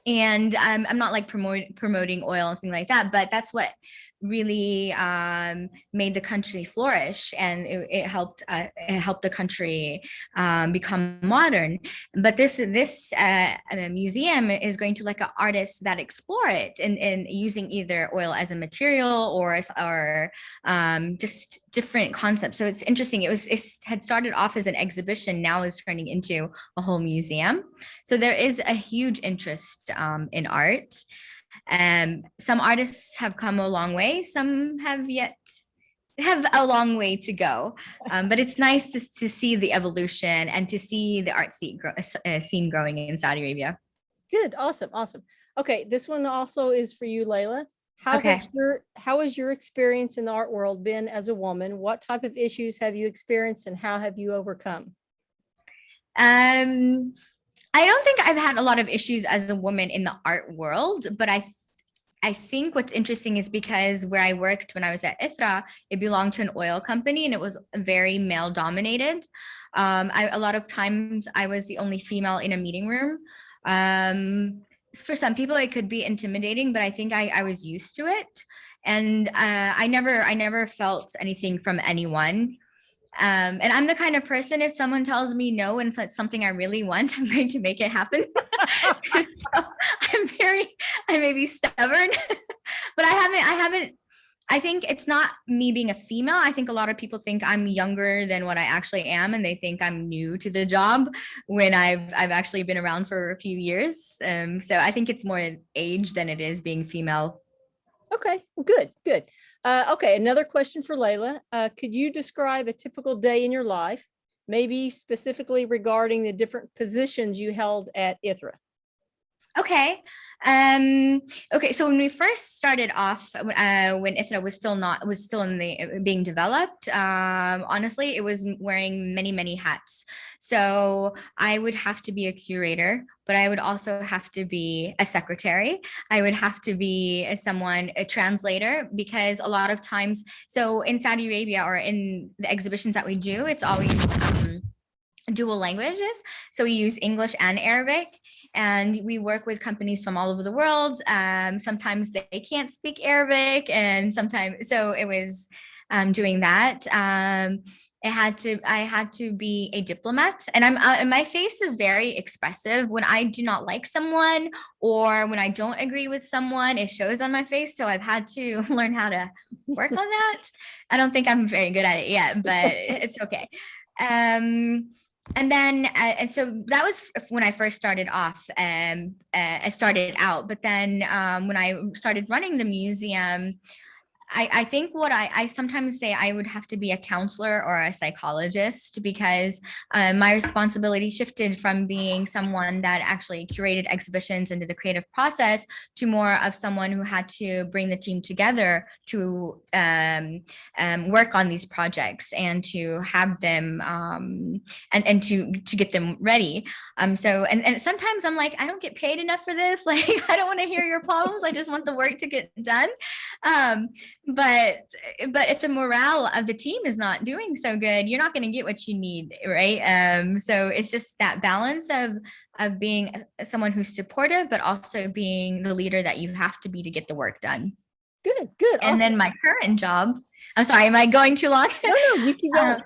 And I'm not like promoting oil and things like that, but that's what really made the country flourish, and it helped the country become modern. But this museum is going to like an artist that explore it and using either oil as a material or just different concepts. So it's interesting. It had started off as an exhibition, now is turning into a whole museum. So there is a huge interest in art. Some artists have come a long way, some have a long way to go, but it's nice to see the evolution and to see the art scene growing in Saudi Arabia. Good, awesome. Okay, this one also is for you, Laila. Okay. How has your experience in the art world been as a woman? What type of issues have you experienced and how have you overcome? I don't think I've had a lot of issues as a woman in the art world, but I think what's interesting is because where I worked when I was at ISRA, it belonged to an oil company and it was very male dominated. A lot of times I was the only female in a meeting room. For some people it could be intimidating, but I think I was used to it. And I never felt anything from anyone. And I'm the kind of person, if someone tells me no and it's something I really want, I'm going to make it happen. So I may be stubborn, but I think it's not me being a female. I think a lot of people think I'm younger than what I actually am, and they think I'm new to the job when I've actually been around for a few years. So I think it's more age than it is being female. Okay, good. Okay, another question for Laila. Could you describe a typical day in your life, maybe specifically regarding the different positions you held at ISRA? Okay. Okay. So when we first started off, when ISRA was still in the being developed, honestly, it was wearing many hats. So I would have to be a curator, but I would also have to be a secretary. I would have to be a translator, because a lot of times, so in Saudi Arabia or in the exhibitions that we do, it's always dual languages. So we use English and Arabic, and we work with companies from all over the world. Sometimes they can't speak Arabic, and sometimes, so it was doing that. I had to be a diplomat, and my face is very expressive. When I do not like someone or when I don't agree with someone, it shows on my face. So I've had to learn how to work on that. I don't think I'm very good at it yet, but it's okay. And then, and so that was when I first started off. I started out, but then when I started running the museum, I think what I sometimes say I would have to be a counselor or a psychologist, because my responsibility shifted from being someone that actually curated exhibitions and did the creative process to more of someone who had to bring the team together to work on these projects and to have them and to get them ready. So and sometimes I'm like, I don't get paid enough for this. Like, I don't want to hear your problems. I just want the work to get done. But if the morale of the team is not doing so good, you're not going to get what you need, right? So it's just that balance of being someone who's supportive, but also being the leader that you have to be to get the work done. Good. And awesome. then my current job, I'm sorry, am I going too long? No, you keep going.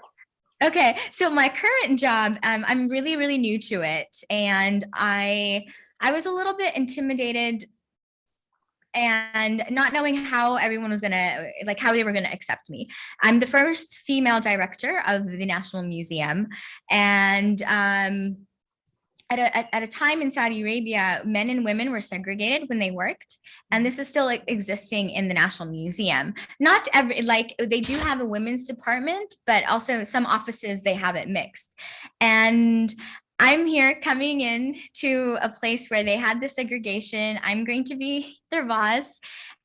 Okay, so my current job, I'm really new to it, and I was a little bit intimidated and not knowing how everyone was gonna, like, how they were gonna accept me. I'm the first female director of the National Museum, and at a time in Saudi Arabia, men and women were segregated when they worked, and this is still like existing in the National Museum. Not every, like, they do have a women's department, but also some offices they have it mixed. And I'm here coming in to a place where they had the segregation. I'm going to be their boss.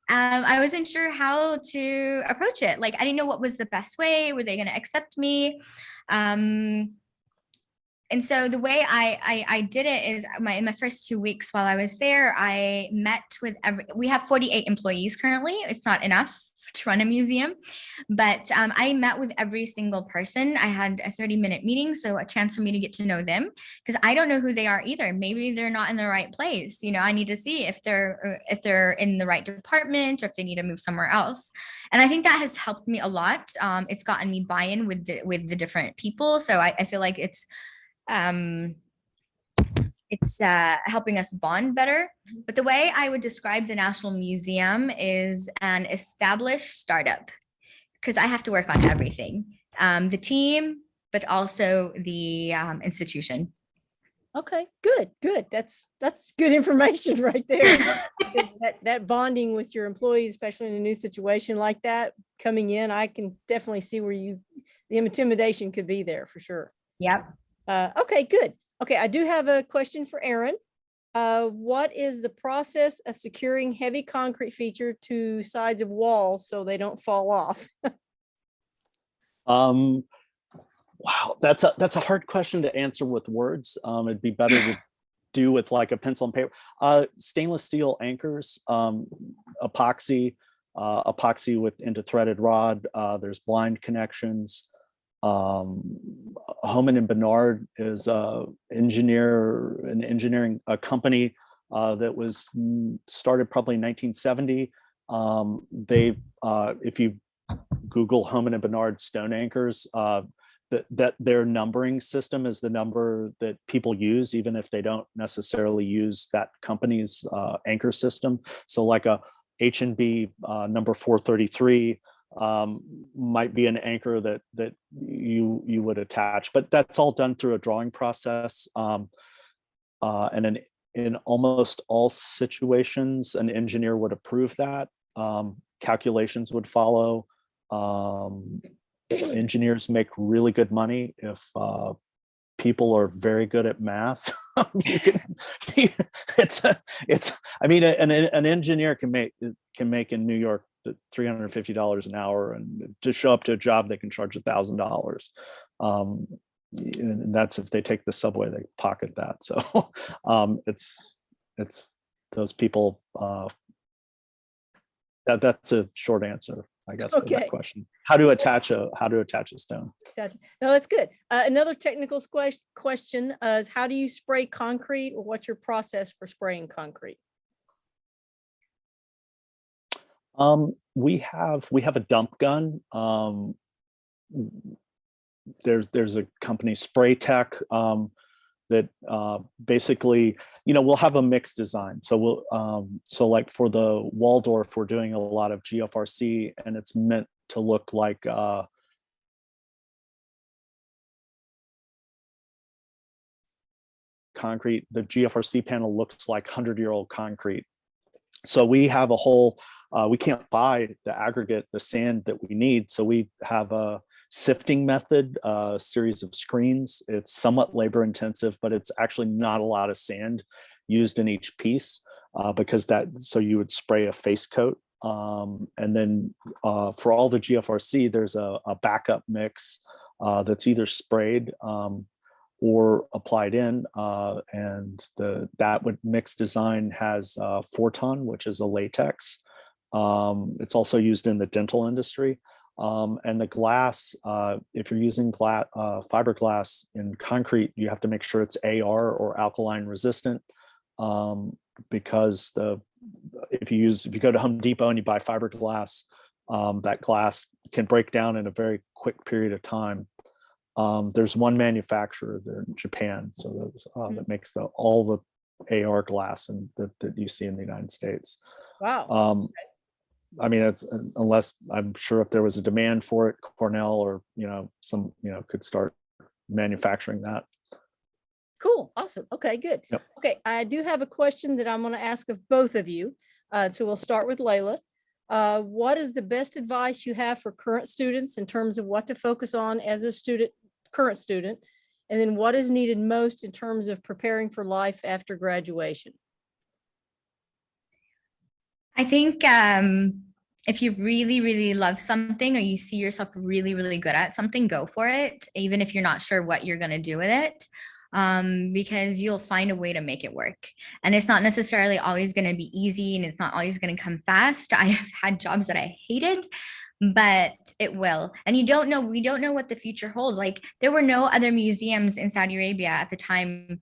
I wasn't sure how to approach it. Like, I didn't know what was the best way. Were they going to accept me? And so the way I did it is in my first 2 weeks while I was there, I met with we have 48 employees currently. It's not enough to run a museum, but I met with every single person. I had a 30-minute meeting, so a chance for me to get to know them, because I don't know who they are either. Maybe they're not in the right place. You know, I need to see if they're in the right department or if they need to move somewhere else. And I think that has helped me a lot. It's gotten me buy-in with the different people. So I feel like it's helping us bond better. But the way I would describe the National Museum is an established startup, because I have to work on everything, the team, but also the institution. Okay, good. That's good information right there. that bonding with your employees, especially in a new situation like that, coming in, I can definitely see where the intimidation could be there for sure. Yep. Okay, good. Okay, I do have a question for Erin. What is the process of securing heavy concrete feature to sides of walls so they don't fall off? Wow, that's a hard question to answer with words. It'd be better to do with like a pencil and paper. Stainless steel anchors, epoxy with into threaded rod. There's blind connections. Homan and Bernard is an engineering company that was started probably in 1970. If you Google Homan and Bernard stone anchors, that their numbering system is the number that people use, even if they don't necessarily use that company's anchor system. So like a H&B number 433 might be an anchor that you would attach, but that's all done through a drawing process. And in almost all situations, an engineer would approve that. Calculations would follow. Engineers make really good money if people are very good at math. I mean, an engineer can make in New York $350 an hour, and to show up to a job they can charge $1,000. And that's if they take the subway, they pocket that. So it's those people. That's a short answer, I guess, for that question. How to attach a stone. Gotcha. No, that's good. Another technical question is, how do you spray concrete, or what's your process for spraying concrete? We have a dump gun. There's a company, Spray Tech, that basically, we'll have a mixed design. So so like for the Waldorf, we're doing a lot of GFRC, and it's meant to look like concrete. The GFRC panel looks like 100-year-old concrete. So we have a whole, we can't buy the aggregate, the sand that we need. So we have a sifting method, a series of screens. It's somewhat labor intensive, but it's actually not a lot of sand used in each piece so you would spray a face coat. And then for all the GFRC, there's a backup mix that's either sprayed or applied in, and that mix design has 4-ton, which is a latex. It's also used in the dental industry. And the glass, if you're using fiberglass in concrete, you have to make sure it's AR or alkaline resistant, because if you go to Home Depot and you buy fiberglass, that glass can break down in a very quick period of time. There's one manufacturer there in Japan, so that makes all the AR glass that you see in the United States. Wow. I mean, it's, unless I'm sure if there was a demand for it, Cornell or could start manufacturing that. Cool. Awesome. Okay, good. Yep. Okay, I do have a question that I'm going to ask of both of you. So we'll start with Laila. What is the best advice you have for current students in terms of what to focus on as a current student? And then what is needed most in terms of preparing for life after graduation? I think if you really, really love something, or you see yourself really, really good at something, go for it, even if you're not sure what you're going to do with it, because you'll find a way to make it work. And it's not necessarily always going to be easy, and it's not always going to come fast. I've had jobs that I hated, but it will. And we don't know what the future holds. Like, there were no other museums in Saudi Arabia at the time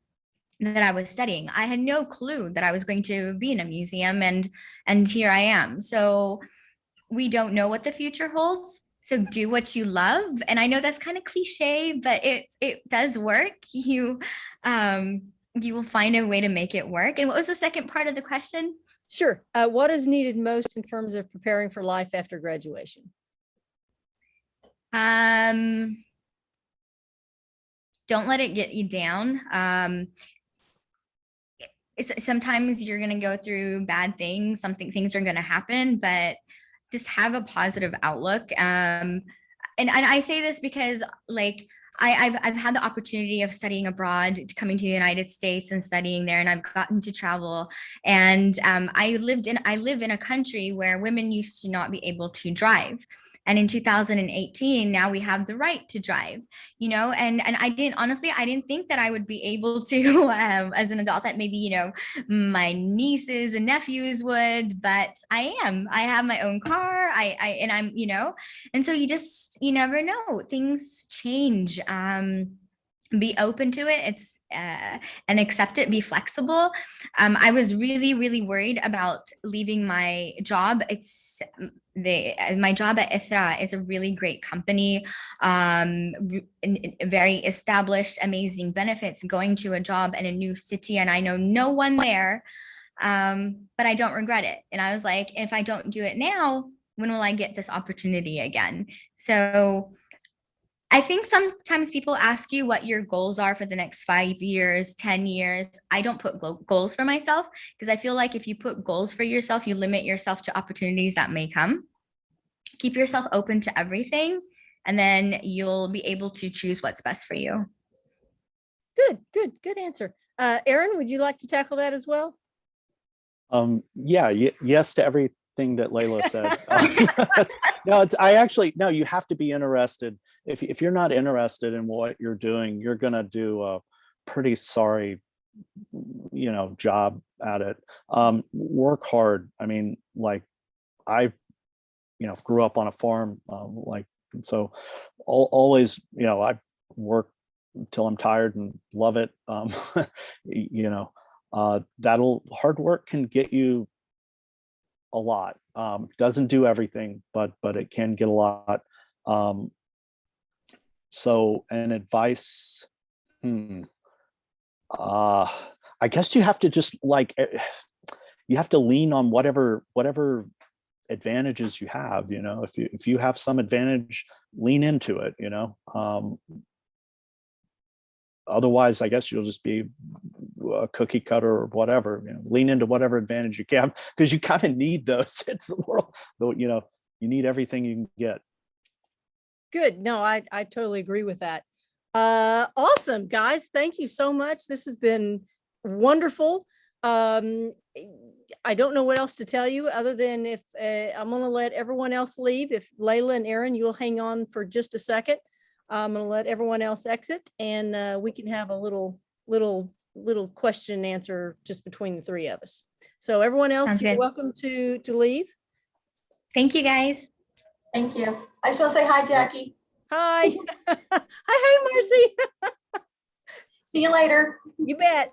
that I was studying. I had no clue that I was going to be in a museum, and here I am. So we don't know what the future holds. So do what you love. And I know that's kind of cliche, but it does work. You will find a way to make it work. And what was the second part of the question? Sure. What is needed most in terms of preparing for life after graduation? Don't let it get you down. Sometimes you're going to go through bad things. Things are going to happen, but just have a positive outlook. And I say this because, like, I've had the opportunity of studying abroad, coming to the United States and studying there, and I've gotten to travel. And I live in a country where women used to not be able to drive. And in 2018, now we have the right to drive, and I didn't think that I would be able to, as an adult, that maybe, my nieces and nephews would, but I have my own car. And I'm, and so you never know, things change. Be open to it. It's and accept it, be flexible. I was really, really worried about leaving my job. My job at ISRA is a really great company, very established, amazing benefits, going to a job in a new city, and I know no one there, but I don't regret it. And I was like, if I don't do it now, when will I get this opportunity again? So I think sometimes people ask you what your goals are for the next 5 years, 10 years. I don't put goals for myself, because I feel like if you put goals for yourself, you limit yourself to opportunities that may come. Keep yourself open to everything, and then you'll be able to choose what's best for you. Good answer. Aaron, would you like to tackle that as well? Yes to everything that Laila said. No, you have to be interested. If you're not interested in what you're doing, you're gonna do a pretty sorry, job at it. Work hard. I mean, like I, grew up on a farm, so always, I work until I'm tired and love it. Hard work can get you a lot. Doesn't do everything, but it can get a lot. So an advice, I guess you have to just you have to lean on whatever advantages you have. If you have some advantage, lean into it. Otherwise, I guess you'll just be a cookie cutter or whatever. Lean into whatever advantage you can, because you kind of need those. It's the world, though. You need everything you can get. Good. No, I totally agree with that. Awesome, guys. Thank you so much. This has been wonderful. I don't know what else to tell you other than if I'm going to let everyone else leave. If Laila and Aaron, you'll hang on for just a second. I'm going to let everyone else exit, and we can have a little question and answer just between the three of us. So everyone else, you're welcome to leave. Thank you, guys. Thank you. I just want to say hi, Jackie. Hi. Hi, Marcy. See you later. You bet.